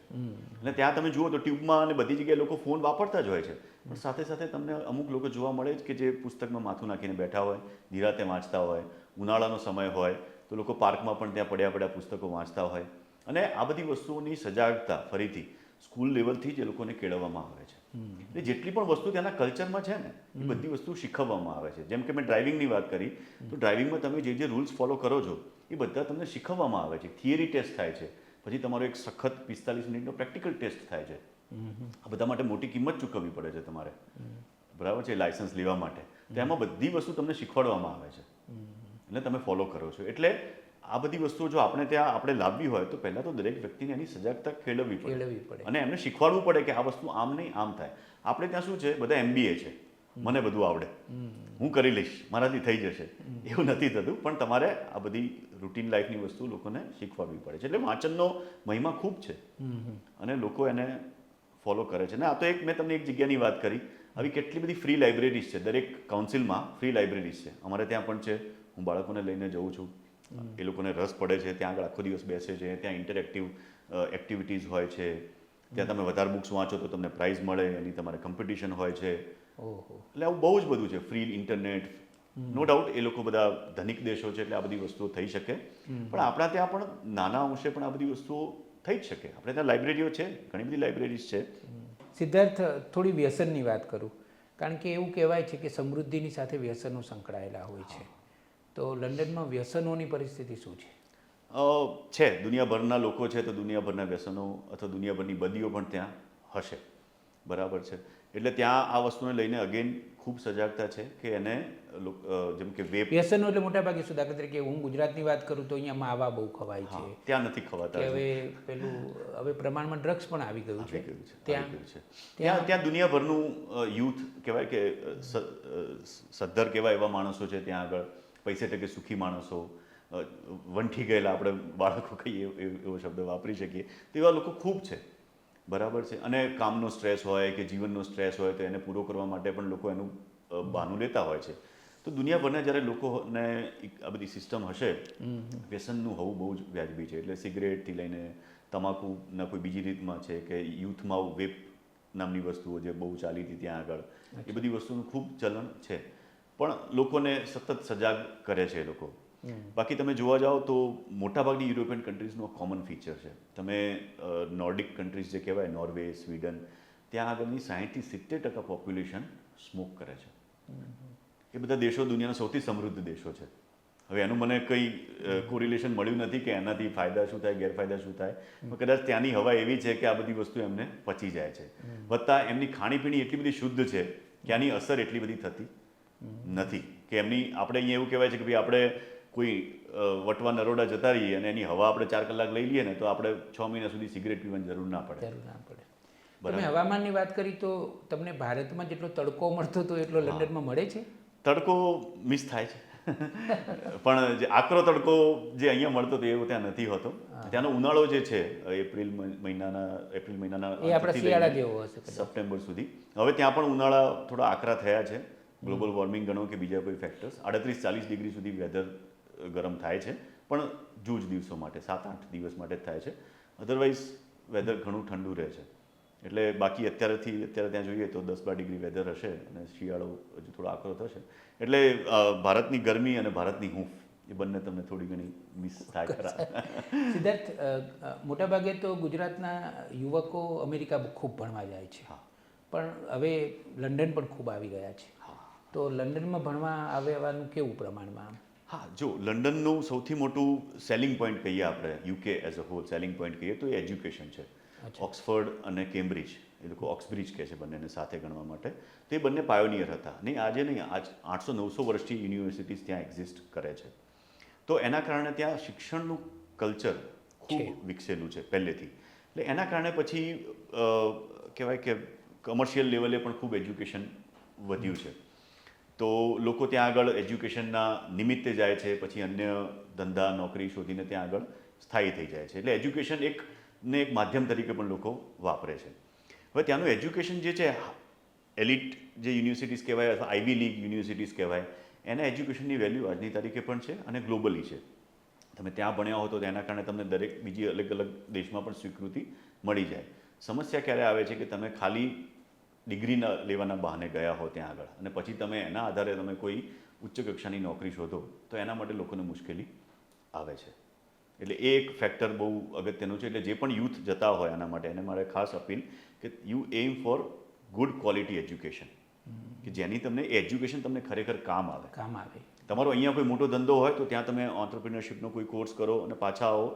અને ત્યાં તમે જુઓ તો ટ્યુબમાં અને બધી જગ્યાએ લોકો ફોન વાપરતા જ હોય છે, પણ સાથે સાથે તમને અમુક લોકો જોવા મળે જ કે જે પુસ્તકમાં માથું નાખીને બેઠા હોય, નિરાતે વાંચતા હોય. ઉનાળાનો સમય હોય તો લોકો પાર્કમાં પણ ત્યાં પડ્યા પુસ્તકો વાંચતા હોય. અને આ બધી વસ્તુઓની સજાગતા ફરીથી સ્કૂલ લેવલથી જ એ લોકોને કેળવવામાં આવે છે. એટલે જેટલી પણ વસ્તુ ત્યાંના કલ્ચરમાં છે ને એ બધી વસ્તુ શીખવવામાં આવે છે. જેમ કે મેં ડ્રાઇવિંગની વાત કરી તો ડ્રાઇવિંગમાં તમે જે રૂલ્સ ફોલો કરો છો એ બધા તમને શીખવવામાં આવે છે. થિયરી ટેસ્ટ થાય છે, પછી તમારો એક સખત 45 મિનિટનો પ્રેક્ટિકલ ટેસ્ટ થાય છે. આ બધા માટે મોટી કિંમત ચૂકવવી પડે છે તમારે, બરાબર છે, લાયસન્સ લેવા માટે. તો એમાં બધી વસ્તુ તમને શીખવાડવામાં આવે છે, એટલે તમે ફોલો કરો છો. એટલે આ બધી વસ્તુઓ જો આપણે લાવવી હોય તો પહેલાં તો દરેક વ્યક્તિને એની સજાગતા કેળવવી પડે અને એમને શીખવાડવું પડે કે આ વસ્તુ આમ નહીં આમ થાય. આપણે ત્યાં શું છે, બધા MBA છે, મને બધું આવડે, હું કરી લઈશ, મારાથી થઈ જશે, એવું નથી થતું. પણ તમારે આ બધી રૂટીન લાઈફની વસ્તુ લોકોને શીખવાડવી પડે છે. એટલે વાંચનનો મહિમા ખૂબ છે અને લોકો એને ફોલો કરે છે. ને આ તો મેં તમને એક જગ્યાની વાત કરી. આવી કેટલી બધી ફ્રી લાઇબ્રેરીઝ છે, દરેક કાઉન્સિલમાં ફ્રી લાઇબ્રેરીઝ છે. અમારે ત્યાં પણ છે. હું બાળકોને લઈને જઉં છું, એ લોકોને રસ પડે છે, ત્યાં આગળ આખો દિવસ બેસે છે. ત્યાં ઇન્ટરેક્ટિવ એક્ટિવિટીઝ હોય છે. ત્યાં તમે વધારે બુક્સ વાંચો તો તમને પ્રાઇઝ મળે, એની તમારે કોમ્પિટિશન હોય છે. એટલે આવું બહુ જ બધું છે. Free internet. નો ડાઉટ એ લોકો બધા ધનિક દેશો છે એટલે આ બધી વસ્તુઓ થઈ શકે, પણ આપણા ત્યાં પણ નાના અંશે પણ આ બધી વસ્તુઓ થઈ જ શકે. આપણે ત્યાં લાઇબ્રેરીઓ છે, ઘણી બધી લાઇબ્રેરીઝ છે. સિદ્ધાર્થ, થોડી વ્યસનની વાત કરું, કારણ કે એવું કહેવાય છે કે સમૃદ્ધિની સાથે વ્યસનો સંકળાયેલા હોય છે. તો લંડનમાં વ્યસનોની પરિસ્થિતિ શું છે? છે, દુનિયાભરના લોકો છે તો દુનિયાભરના વ્યસનો અથવા દુનિયાભરની બદીઓ પણ ત્યાં હશે, બરાબર છે. એટલે ત્યાં આ વસ્તુને લઈને અગેન ખૂબ સજાગતા છે કે એને જેમ કે વેપ. વ્યસનો એટલે મોટાભાગે શું? દાખલા તરીકે હું ગુજરાતની વાત કરું તો અહીંયા માવા બહુ ખવાય છે, ત્યાં નથી ખવાતા. હવે પ્રમાણમાં ડ્રગ્સ પણ આવી ગયું છે ત્યાં દુનિયાભરનું યુથ કહેવાય કે સદ્ધર કહેવાય એવા માણસો છે ત્યાં આગળ. પૈસે ટકે સુખી માણસો, વંઠી ગયેલા આપણે બાળકો કહીએ એવો શબ્દ વાપરી શકીએ, તો એવા લોકો ખૂબ છે, બરાબર છે. અને કામનો સ્ટ્રેસ હોય કે જીવનનો સ્ટ્રેસ હોય તો એને પૂરો કરવા માટે પણ લોકો એનું બહાનું લેતા હોય છે. તો દુનિયાભરના જ્યારે લોકોને આ બધી સિસ્ટમ હશે, વ્યસનનું હોવું બહુ જ વ્યાજબી છે. એટલે સિગરેટથી લઈને તમાકુના કોઈ બીજી રીતમાં છે કે યુથમાં વેપ નામની વસ્તુઓ જે બહુ ચાલી હતી ત્યાં આગળ, એ બધી વસ્તુનું ખૂબ ચલણ છે. પણ લોકોને સતત સજાગ કરે છે એ લોકો. બાકી તમે જોવા જાઓ તો મોટાભાગની યુરોપિયન કન્ટ્રીઝનું કોમન ફીચર છે. તમે નોર્ડિક કન્ટ્રીઝ જે કહેવાય, નોર્વે, સ્વીડન, ત્યાં આગળની 60-70% પોપ્યુલેશન સ્મોક કરે છે. એ બધા દેશો દુનિયાના સૌથી સમૃદ્ધ દેશો છે. હવે એનું મને કંઈ કોરિલેશન મળ્યું નથી કે એનાથી ફાયદા શું થાય, ગેરફાયદા શું થાય, પણ કદાચ ત્યાંની હવા એવી છે કે આ બધી વસ્તુ એમને પચી જાય છે. વત્તા એમની ખાણીપીણી એટલી બધી શુદ્ધ છે કે આની અસર એટલી બધી થતી નથી. કે આપણે અહીંયા એવું કહેવાય છે કે ભાઈ આપણે કોઈ વટવા નરોડા જતા રહીએ અને એની હવા આપણે 4 કલાક લઈ લઈએ ને તો આપણે 6 મહિના સુધી સિગરેટ પીવાની જરૂર ના પડે. તમે હવામાનની વાત કરી તો તમને ભારતમાં જેટલો તડકો મળતો હતો એટલો લંડનમાં મળે છે? તડકો મિસ થાય છે પણ જે આકરો તડકો જે અહીંયા મળતો હતો એવો ત્યાં નથી હોતો. ત્યાંનો ઉનાળો જે છે એપ્રિલ મહિનાના શિયાળા જેવો હશે સપ્ટેમ્બર સુધી. હવે ત્યાં પણ ઉનાળા થોડા આકરા થયા છે. ગ્લોબલ વોર્મિંગ ગણો કે બીજા કોઈ ફેક્ટર્સ, 38-40 ડિગ્રી સુધી વેધર ગરમ થાય છે, પણ જૂજ દિવસો માટે 7-8 દિવસ માટે જ થાય છે. અધરવાઇઝ વેધર ઘણું ઠંડુ રહે છે. એટલે બાકી અત્યારે ત્યાં જોઈએ તો 10-12 ડિગ્રી વેધર હશે અને શિયાળો હજુ થોડો આકરો થશે. એટલે ભારતની ગરમી અને ભારતની હૂંફ એ બંને તમને થોડી ઘણી મિસ થાય ખરા. સિદ્ધાર્થ, મોટાભાગે તો ગુજરાતના યુવકો અમેરિકા ખૂબ ભણવા જાય છે, પણ હવે લંડન પણ ખૂબ આવી ગયા છે. તો લંડનમાં ભણવા આવવાનું કેવું પ્રમાણમાં? હા, જો લંડનનું સૌથી મોટું સેલિંગ પોઈન્ટ કહીએ આપણે, UK as a whole selling point કહીએ તો એ એજ્યુકેશન છે. ઓક્સફર્ડ અને કેમ્બ્રિજ, એ લોકો ઓક્સબ્રિજ કહે છે બંનેને સાથે ગણવા માટે, તો એ બંને પાયોનિયર હતા. નહીં આજે નહીં, આજ 800-900 વર્ષથી યુનિવર્સિટીઝ ત્યાં એક્ઝિસ્ટ કરે છે. તો એના કારણે ત્યાં શિક્ષણનું કલ્ચર ખૂબ વિકસેલું છે પહેલેથી. એટલે એના કારણે પછી કહેવાય કે કમર્શિયલ લેવલે પણ ખૂબ એજ્યુકેશન વધ્યું છે. તો લોકો ત્યાં આગળ એજ્યુકેશનના નિમિત્તે જાય છે, પછી અન્ય ધંધા નોકરી શોધીને ત્યાં આગળ સ્થાયી થઈ જાય છે. એટલે એજ્યુકેશન એક માધ્યમ તરીકે પણ લોકો વાપરે છે. હવે ત્યાંનું એજ્યુકેશન જે છે, એલિટ જે યુનિવર્સિટીઝ કહેવાય અથવા આઈવી લીગ યુનિવર્સિટીઝ કહેવાય, એના એજ્યુકેશનની વેલ્યુ આજની તારીખે પણ છે અને ગ્લોબલી છે. તમે ત્યાં ભણ્યા હો તો તેના કારણે તમને દરેક બીજી અલગ અલગ દેશમાં પણ સ્વીકૃતિ મળી જાય. સમસ્યા ક્યારે આવે છે કે તમે ખાલી ડિગ્રીના લેવાના બહાને ગયા હો ત્યાં આગળ અને પછી તમે એના આધારે તમે કોઈ ઉચ્ચ કક્ષાની નોકરી શોધો તો એના માટે લોકોને મુશ્કેલી આવે છે. એટલે એ એક ફેક્ટર બહુ અગત્યનું છે. એટલે જે પણ યુથ જતા હોય આના માટે, એને મારે ખાસ અપીલ કે you aim for good quality education, કે જેની તમને એજ્યુકેશન તમને ખરેખર કામ આવે. તમારો અહીંયા કોઈ મોટો ધંધો હોય તો ત્યાં તમે ઓન્ટરપ્રિનરશિપનો કોઈ કોર્સ કરો અને પાછા આવો,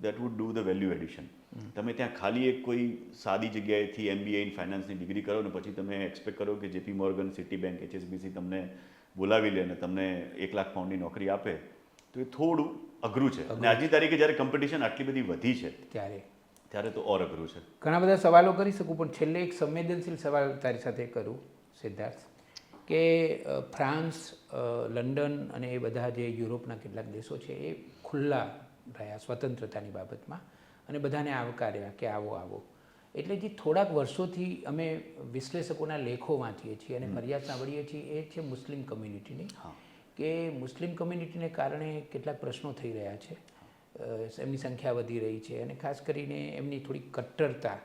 that wood do the value addition. તમે ત્યાં ખાલી એક કોઈ સાદી જગ્યાએથી MBA ઇન ફાઇનાન્સની ડિગ્રી કરો ને પછી તમે એક્સપેક્ટ કરો કે JP Morgan, city bank, HSBC તમને બોલાવી લે અને તમને 1 લાખ પાઉન્ડની નોકરી આપે, તો એ થોડું અઘરું છે. અને આજની તારીખે જ્યારે કોમ્પિટિશન આટલી બધી વધી છે ત્યારે તો ઓર અઘરું છે. ઘણા બધા સવાલો કરી શકું, પણ છેલ્લે એક સંવેદનશીલ સવાલ તારી સાથે કરું સિદ્ધાર્થ, કે ફ્રાન્સ, લંડન અને એ બધા જે યુરોપના કેટલાક દેશો છે એ ખુલ્લા રહ્યા સ્વતંત્રતાની બાબતમાં અને બધાને આવકાર્યા કે આવો. એટલે જે થોડાક વર્ષોથી અમે વિશ્લેષકોના લેખો વાંચીએ છીએ અને ફરિયાદ સાંભળીએ છીએ એ છે મુસ્લિમ કમ્યુનિટીની, કે મુસ્લિમ કમ્યુનિટીને કારણે કેટલાક પ્રશ્નો થઈ રહ્યા છે, એમની સંખ્યા વધી રહી છે અને ખાસ કરીને એમની થોડી કટ્ટરતા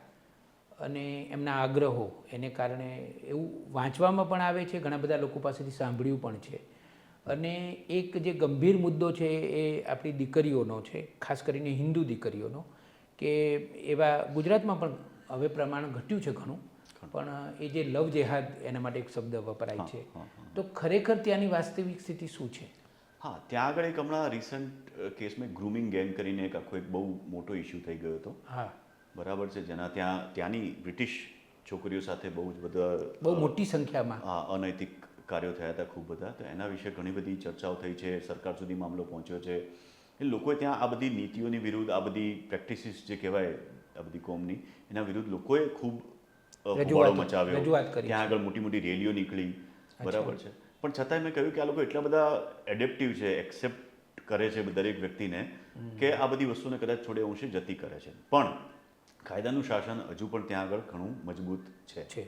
અને એમના આગ્રહો એને કારણે એવું વાંચવામાં પણ આવે છે, ઘણા બધા લોકો પાસેથી સાંભળ્યું પણ છે. અને એક જે ગંભીર મુદ્દો છે એ આપણી દીકરીઓનો છે, ખાસ કરીને હિન્દુ દીકરીઓનો, કે એવા ગુજરાતમાં પણ હવે પ્રમાણ ઘટ્યું છે ઘણું, પણ એ જે લવ જેહાદ એના માટે એક શબ્દ વપરાય છે. તો ખરેખર ત્યાંની વાસ્તવિક સ્થિતિ શું છે? હા, ત્યાં આગળ એક હમણાં રિસન્ટ કેસમાં ગ્રુમિંગ ગેંગ કરીને એક આખો એક બહુ મોટો ઇસ્યુ થઈ ગયો હતો. હા, બરાબર છે. જેના ત્યાંની બ્રિટિશ છોકરીઓ સાથે બહુ મોટી સંખ્યામાં અનૈતિક કાર્યો થયા હતા ખૂબ બધા. તો એના વિશે ઘણી બધી ચર્ચાઓ થઈ છે, સરકાર સુધી મામલો પહોંચ્યો છે. એ લોકોએ ત્યાં આ બધી નીતિઓની વિરુદ્ધ, આ બધી પ્રેક્ટિસીસ જે કહેવાય આ બધી કોમની, એના વિરુદ્ધ લોકોએ ખૂબ હોબાળો મચાવ્યો. ત્યાં આગળ મોટી મોટી રેલીઓ નીકળી. બરાબર છે. પણ છતાંય મેં કહ્યું કે આ લોકો એટલા બધા એડેપ્ટિવ છે, એક્સેપ્ટ કરે છે દરેક વ્યક્તિને, કે આ બધી વસ્તુને કદાચ થોડે અંશે જતી કરે છે. પણ કાયદાનું શાસન હજુ પણ ત્યાં આગળ ઘણું મજબૂત છે.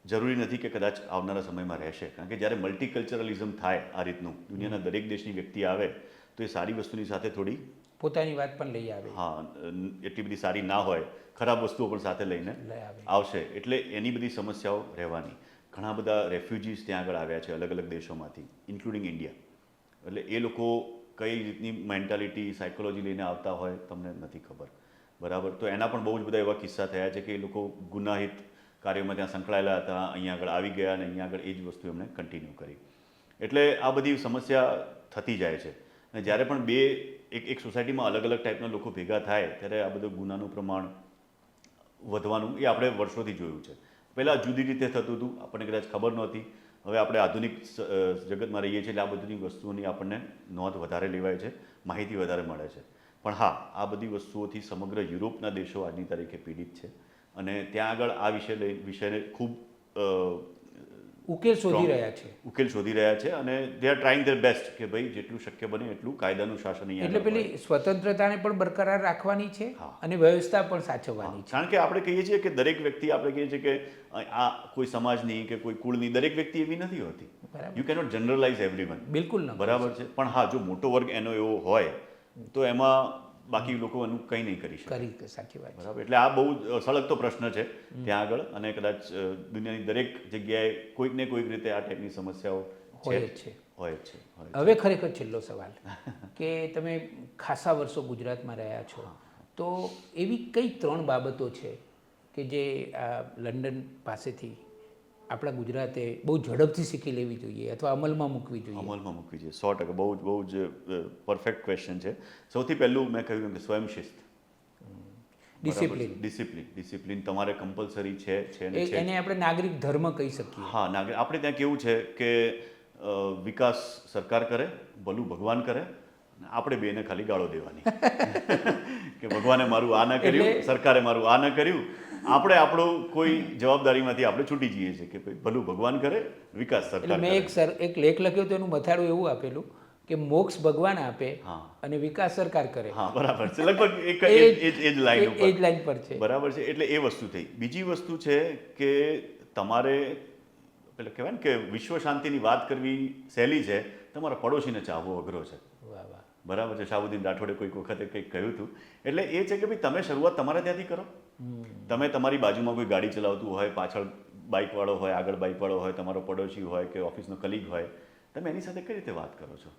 જરૂરી નથી કે કદાચ આવનારા સમયમાં રહેશે, કારણ કે જ્યારે મલ્ટીકલ્ચરલિઝમ થાય આ રીતનું, દુનિયાના દરેક દેશની વ્યક્તિ આવે તો એ સારી વસ્તુની સાથે થોડી પોતાની વાત પણ લઈ આવે. હા, એટલી બધી સારી ના હોય, ખરાબ વસ્તુઓ પણ સાથે લઈને આવશે. એટલે એની બધી સમસ્યાઓ રહેવાની. ઘણા બધા રેફ્યુજીસ ત્યાં આગળ આવ્યા છે અલગ અલગ દેશોમાંથી, ઇન્ક્લુડિંગ ઇન્ડિયા. એટલે એ લોકો કઈ રીતની મેન્ટાલિટી, સાયકોલોજી લઈને આવતા હોય તમને નથી ખબર. બરાબર. તો એના પણ બહુ જ બધા એવા કિસ્સા થયા છે કે એ લોકો ગુનાહિત કાર્યોમાં ત્યાં સંકળાયેલા હતા, અહીંયા આગળ આવી ગયા અને અહીંયા આગળ એ જ વસ્તુ એમણે કન્ટિન્યુ કરી. એટલે આ બધી સમસ્યા થતી જાય છે. અને જ્યારે પણ એક સોસાયટીમાં અલગ અલગ ટાઈપના લોકો ભેગા થાય ત્યારે આ બધું ગુનાનું પ્રમાણ વધવાનું એ આપણે વર્ષોથી જોયું છે. પહેલાં જુદી રીતે થતું હતું, આપણને કદાચ ખબર નહોતી. હવે આપણે આધુનિક જગતમાં રહીએ છીએ એટલે આ બધી વસ્તુઓની આપણને નોંધ વધારે લેવાય છે, માહિતી વધારે મળે છે. પણ હા, આ બધી વસ્તુઓથી સમગ્ર યુરોપના દેશો આજની તારીખે પીડિત છે અને ત્યાં આગળ આ વિષયને ખૂબ ઉકેલ શોધી રહ્યા છે અને they are trying there best કે ભાઈ જેટલું શક્ય બને એટલું કાયદાનું શાસન અહીંયા. એટલે પેલી સ્વતંત્રતાને પણ બરકરાર રાખવાની છે અને વ્યવસ્થા પણ સાચવવાની છે. કારણ કે આપણે કહીએ છીએ કે દરેક વ્યક્તિ, આપણે કહીએ છીએ કે આ કોઈ સમાજની કે કોઈ કુળની દરેક વ્યક્તિ એવી નથી હોતી. You cannot generalise everyone. બિલકુલ ન. બરાબર છે. પણ હા, જો મોટો વર્ગ એનો એવો હોય તો એમાં બાકી લોકો એનું કંઈ નહીં કરી શકે. કરી સાચી વાત છે. બરાબર, એટલે આ બહુ સળગતો પ્રશ્ન છે ત્યાં આગળ, અને કદાચ દુનિયાની દરેક જગ્યાએ કોઈક ને કોઈક રીતે આ ટાઈપની સમસ્યાઓ હોય જ છે. હોય જ છે. હવે ખરેખર છેલ્લો સવાલ કે તમે ખાસા વર્ષો ગુજરાતમાં રહ્યા છો, તો એવી કઈ 3 બાબતો છે કે જે આ લંડન પાસેથી આપણા ગુજરાતે બહુ ઝડપથી શીખી લેવી જોઈએ અથવા અમલમાં મૂકવી જોઈએ? અમલમાં મૂકવી જોઈએ 100%. બહુ જ પરફેક્ટ ક્વેશ્ચન છે. સૌથી પહેલું મેં કહ્યું કે સ્વયંશિસ્ત, ડિસિપ્લિન તમારે કમ્પલસરી છે ને છે. એને આપણે નાગરિક ધર્મ કહી શકીએ. હા, આપણે ત્યાં કેવું છે કે વિકાસ સરકાર કરે, ભલું ભગવાન કરે, આપણે બેને ખાલી ગાળો દેવાની કે ભગવાને મારું આ ન કર્યું, સરકારે મારું આ ન કર્યું. આપણે આપણું કોઈ જવાબદારીમાંથી આપણે છૂટી જઈએ છીએ કે ભાઈ ભલું ભગવાન કરે, વિકાસ સરકાર. મેં એક લેખ લખ્યો તો એનું મથાળું એવું આપેલું કે મોક્ષ ભગવાન આપે અને વિકાસ સરકાર કરે. હા, બરાબર છે. લગભગ એ જ લાઈન પર છે. બરાબર છે. એટલે એ વસ્તુ થઈ. બીજી વસ્તુ છે કે તમારે પેલા કહેવાય ને કે વિશ્વ શાંતિની વાત કરવી સહેલી છે, તમારા પડોશીને ચાહવો અઘરો છે. બરાબર છે. શાહબુદ્દીન રાઠોડે કોઈક વખતે કંઈક કહ્યું હતું. એટલે એ છે કે ભાઈ તમે શરૂઆત તમારા ત્યાંથી કરો. તમે તમારી બાજુમાં કોઈ ગાડી ચલાવતું હોય, પાછળ બાઇકવાળો હોય, આગળ બાઇકવાળો હોય, તમારો પડોશી હોય કે ઓફિસનો કલીગ હોય, તમે એની સાથે કઈ રીતે વાત કરો છો?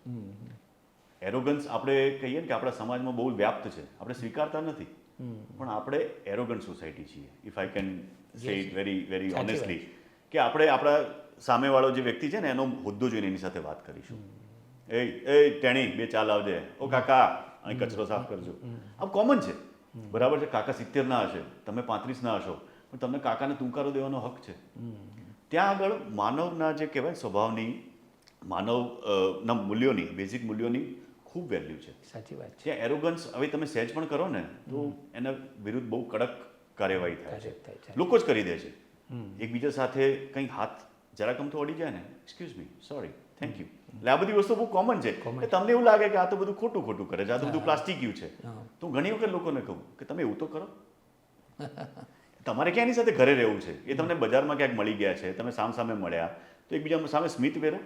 એરોગન્સ આપણે કહીએ ને કે આપણા સમાજમાં બહુ વ્યાપ્ત છે, આપણે સ્વીકારતા નથી, પણ આપણે એરોગન્ટ સોસાયટી છીએ, if I can say it very honestly, કે આપણે આપણા સામેવાળો જે વ્યક્તિ છે ને એનો હોદ્દો જોઈને એની સાથે વાત કરીશું. એ ટેણી 2 ચા લાવજે, ઓ કાકા અહીં કચરો સાફ કરજો. આ કોમન છે. બરાબર છે. કાકા 70 ના હશે, તમે 35 ના હશો, પણ તમને કાકાને તુંકારો દેવાનો હક છે. ત્યાં આગળ માનવના જે કહેવાય સ્વભાવની, માનવના મૂલ્યોની, બેઝિક મૂલ્યોની ખૂબ વેલ્યુ છે. સાચી વાત છે. ત્યાં એરોગન્સ હવે તમે સહેજ પણ કરો ને તો એના વિરુદ્ધ બહુ કડક કાર્યવાહી થાય છે. લોકો જ કરી દે છે. એકબીજા સાથે કંઈ હાથ જરાક અમથો અડી જાય ને, excuse me, sorry, thank you. એટલે આ બધી વસ્તુ બહુ કોમન છે. તમને એવું લાગે કે આ તો બધું ખોટું કરે છે, આ તો બધું પ્લાસ્ટિકયું છે, તો ઘણી વખત લોકોને કહું કે તમે એવું તો કરો. તમારે ક્યાં એની સાથે ઘરે રહેવું છે? એ તમને બજારમાં ક્યાંક મળી ગયા છે, તમે સામે મળ્યા, તો એકબીજા સામે સ્મિત વેરો.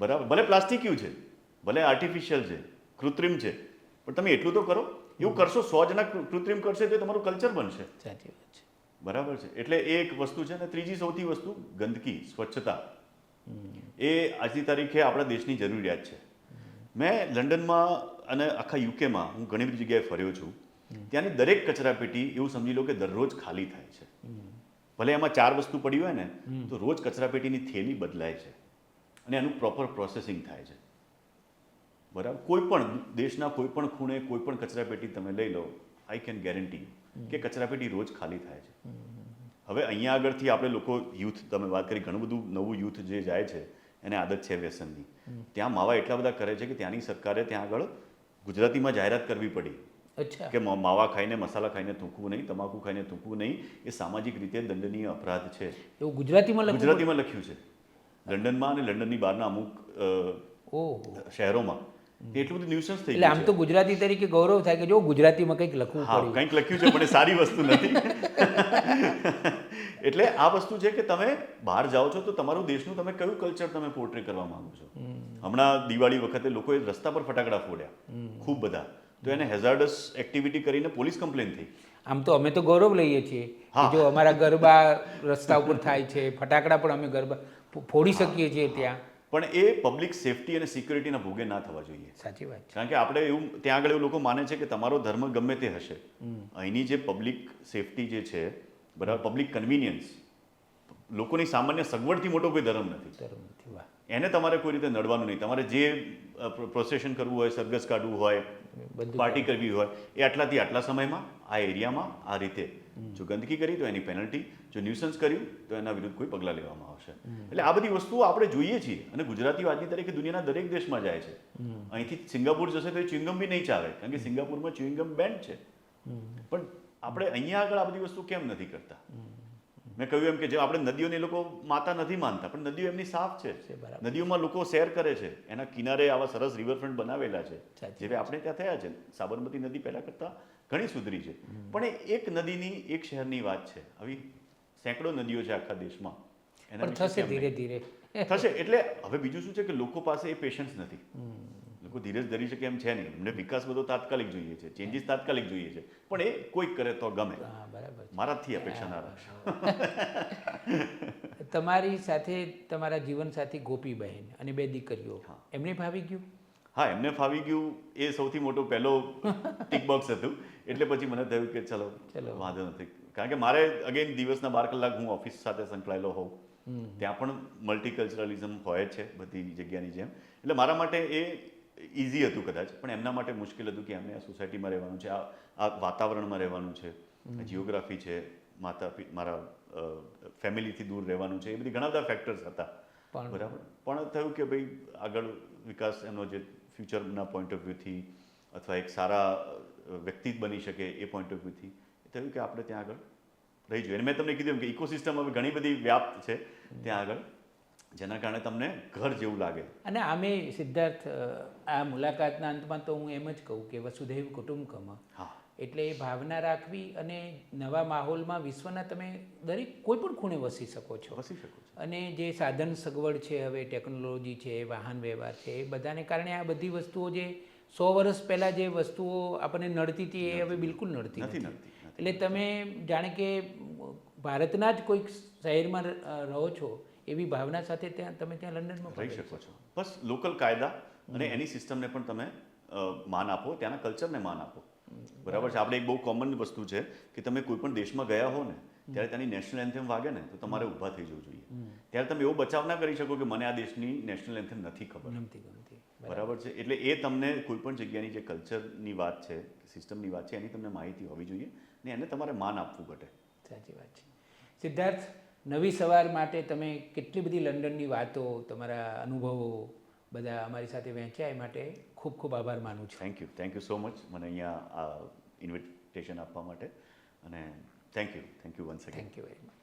બરાબર, ભલે પ્લાસ્ટિકયું છે, ભલે આર્ટિફિશિયલ છે, કૃત્રિમ છે, પણ તમે એટલું તો કરો. એવું કરશો, 100 જણા કૃત્રિમ કરશે તો તમારું કલ્ચર બનશે. સાચી વાત છે. બરાબર છે. એટલે એ એક વસ્તુ છે. અને ત્રીજી સૌથી વસ્તુ ગંદકી, સ્વચ્છતા, એ આજની તારીખે આપણા દેશની જરૂરિયાત છે. મેં લંડનમાં અને આખા યુકેમાં હું ઘણી બધી જગ્યાએ ફર્યો છું. ત્યાંની દરેક કચરાપેટી એવું સમજી લો કે દરરોજ ખાલી થાય છે. ભલે એમાં 4 વસ્તુ પડી હોય ને તો રોજ કચરાપેટીની થેલી બદલાય છે અને એનું પ્રોપર પ્રોસેસિંગ થાય છે. બરાબર. કોઈ પણ દેશના કોઈ પણ ખૂણે કોઈ પણ કચરાપેટી તમે લઈ લો, આઈ કેન ગેરંટી કે કચરાપેટી રોજ ખાલી થાય છે. હવે અહીંયા આગળથી આપણે લોકો યુથ, તમે વાત કરી, ઘણું બધું નવું યુથ જે જાય છે એને આદત છે વ્યસનની. ત્યાં માવા એટલા બધા કરે છે કે ત્યાંની સરકારે ત્યાં આગળ ગુજરાતીમાં જાહેરાત કરવી પડી કે માવા ખાઈને, મસાલા ખાઈને થૂંકવું નહીં, તમાકુ ખાઈને થૂંકવું નહીં, એ સામાજિક રીતે દંડનીય અપરાધ છે. એવું ગુજરાતીમાં લખ્યું છે. લંડનમાં અને લંડનની બહારના અમુક શહેરોમાં એટલું બધું ન્યુસન્સ થઈ ગયું. આમ તો ગુજરાતી તરીકે ગૌરવ થાય કે જો ગુજરાતીમાં કંઈક લખવું પડ્યું. કંઈક લખ્યું છે પણ એ સારી વસ્તુ નથી. એટલે આ વસ્તુ છે કે તમે બહાર જાઓ છો તો તમારું દેશનું તમે કયું કલ્ચર તમે પોર્ટ્રે કરવા માંગો છો. હમણાં દિવાળી વખતે લોકોએ રસ્તા પર ફટાકડા ફોડ્યા ખૂબ બધા, તો એને હેઝાર્ડસ એક્ટિવિટી કરીને પોલીસ કમ્પ્લેન થઈ. આમ તો અમે તો ગૌરવ લઈએ છીએ જો અમારા ગરબા રસ્તા ઉપર થાય છે, ફટાકડા પણ અમે ગરબા ફોડી શકીએ છીએ ત્યાં, પણ એ પબ્લિક સેફટી અને સિક્યુરિટીના ભોગે ના થવા જોઈએ. સાચી વાત છે. કારણ કે આપણે એવું ત્યાં આગળ એવું લોકો માને છે કે તમારો ધર્મ ગમે તે હશે, અહીંની જે પબ્લિક સેફટી જે છે, બરાબર, પબ્લિક કન્વિનિયન્સ, લોકોની સામાન્ય સગવડથી મોટો કોઈ ધર્મ નથી. એને તમારે કોઈ રીતે નડવાનું નહીં. તમારે જે પ્રોસેશન કરવું હોય, સરઘસ કાઢવું હોય, પાર્ટી કરવી હોય, એ આટલાથી આટલા સમયમાં આ એરિયામાં આ રીતે. જો ગંદકી કરી તો એની પેનલ્ટી, જો ન્યુસન્સ કર્યું તો એના વિરુદ્ધ કોઈ પગલાં લેવામાં આવશે. એટલે આ બધી વસ્તુઓ આપણે જોઈએ છીએ. અને ગુજરાતીઓ આજની તારીખે દુનિયાના દરેક દેશમાં જાય છે. અહીંથી સિંગાપુર જશે તો એ ચ્યુઇંગમ બી નહીં ચાલે, કારણ કે સિંગાપુરમાં ચ્યુઇંગમ બેન્ડ છે. પણ આપણે અહીંયા આગળ આ બધી વસ્તુ કેમ નથી કરતા? મેં કહ્યું એમ કે જે આપણે નદીઓને લોકો માતા નથી માનતા, પણ નદીઓ એમની સાફ છે. નદીઓમાં લોકો સૈર કરે છે, એના કિનારે આવા સરસ રિવરફ્રન્ટ બનાવેલા છે, જે આપણે ત્યાં થયા છે. સાબરમતી નદી પહેલા કરતા ઘણી સુધરી છે, પણ એ એક નદીની, એક શહેરની વાત છે. આવી સેંકડો નદીઓ છે આખા દેશમાં. એના થશે, ધીરે ધીરે થશે. એટલે હવે બીજું શું છે કે લોકો પાસે એ પેશન્સ નથી. કોઈ ધીરજ ધરી શકે એમ છે નહીં. એમને વિકાસ બધો તાત્કાલિક જોઈએ છે, ચેન્જીસ તાત્કાલિક જોઈએ છે, પણ એ કોઈક કરે તો ગમે. હા બરાબર છે. મારાથી અપેક્ષા ના રાખશો. તમારી સાથે તમારા જીવનસાથી ગોપીબહેન અને 2 દીકરીઓ, એમને ફાવી ગયું? હા, એમને ફાવી ગયું એ સૌથી મોટો પહેલો ટિક બોક્સ હતું. એટલે પછી મને થયું કે ચલો વાંધો નથી, કારણ કે મારે અગેન દિવસના 12 કલાક હું ઓફિસ સાથે સંકળાયેલો હોઉં, ત્યાં પણ મલ્ટીકલ્ચરલિઝમ હોય છે બધી જગ્યાની જેમ. એટલે મારા માટે એ ઇઝી હતું કદાચ, પણ એમના માટે મુશ્કેલ હતું કે એમને આ સોસાયટીમાં રહેવાનું છે, આ વાતાવરણમાં રહેવાનું છે, જિયોગ્રાફી છે, મારા ફેમિલીથી દૂર રહેવાનું છે, એ બધી ઘણા બધા ફેક્ટર્સ હતા. બરાબર, પણ થયું કે ભાઈ આગળ વિકાસ એમનો જે ફ્યુચરના પોઈન્ટ ઓફ વ્યૂથી અથવા એક સારા વ્યક્તિ બની શકે એ પોઈન્ટ ઓફ વ્યૂથી થયું કે આપણે ત્યાં આગળ રહી જોઈએ. અને મેં તમને કીધું કે ઇકોસિસ્ટમ હવે ઘણી બધી વ્યાપ્ત છે ત્યાં આગળ, જેના કારણે તમને ઘર જેવું લાગે. અને આમે સિદ્ધાર્થ, આ મુલાકાતના અંતમાં તો હું એમ જ કહું કે વસુધૈવ કુટુંબકમ, એટલે એ ભાવના રાખવી અને નવા માહોલમાં વિશ્વના તમે દરેક કોઈ પણ ખૂણે વસી શકો છો. અને જે સાધન સગવડ છે, હવે ટેકનોલોજી છે, વાહન વ્યવહાર છે, એ બધાને કારણે આ બધી વસ્તુઓ જે 100 વર્ષ પહેલાં જે વસ્તુઓ આપણને નડતી હતી એ હવે બિલકુલ નડતી નથી. એટલે તમે જાણે કે ભારતના જ કોઈક શહેરમાં રહો છો એવી ભાવના સાથે તમે ત્યાં લંડનમાં રહી શકો છો. બસ લોકલ કાયદા અને એની સિસ્ટમને પણ તમે માન આપો, ત્યાંના કલ્ચરને માન આપો. બરાબર છે. આપણે એક બહુ કોમન વસ્તુ છે કે તમે કોઈ પણ દેશમાં ગયા હો ને ત્યારે ત્યાંની નેશનલ એન્થેમ વાગે ને તો તમારે ઊભા થઈ જવું જોઈએ. ત્યારે તમે એવો બચાવ ના કરી શકો કે મને આ દેશની નેશનલ એન્થેમ નથી ખબર. બરાબર છે. એટલે એ તમને કોઈ પણ જગ્યાની જે કલ્ચરની વાત છે, સિસ્ટમની વાત છે, એની તમને માહિતી હોવી જોઈએ ને એને તમારે માન આપવું ઘટે. સાચી વાત છે. સિદ્ધાર્થ, નવી સવાર માટે તમે કેટલી બધી લંડનની વાતો, તમારા અનુભવો બધા અમારી સાથે વહેંચ્યા, એ માટે ખૂબ ખૂબ આભાર માનું છું. થેન્ક યુ સો મચ મને અહીંયા આ ઇન્વિટેશન આપવા માટે, અને thank you once again. Thank you very much.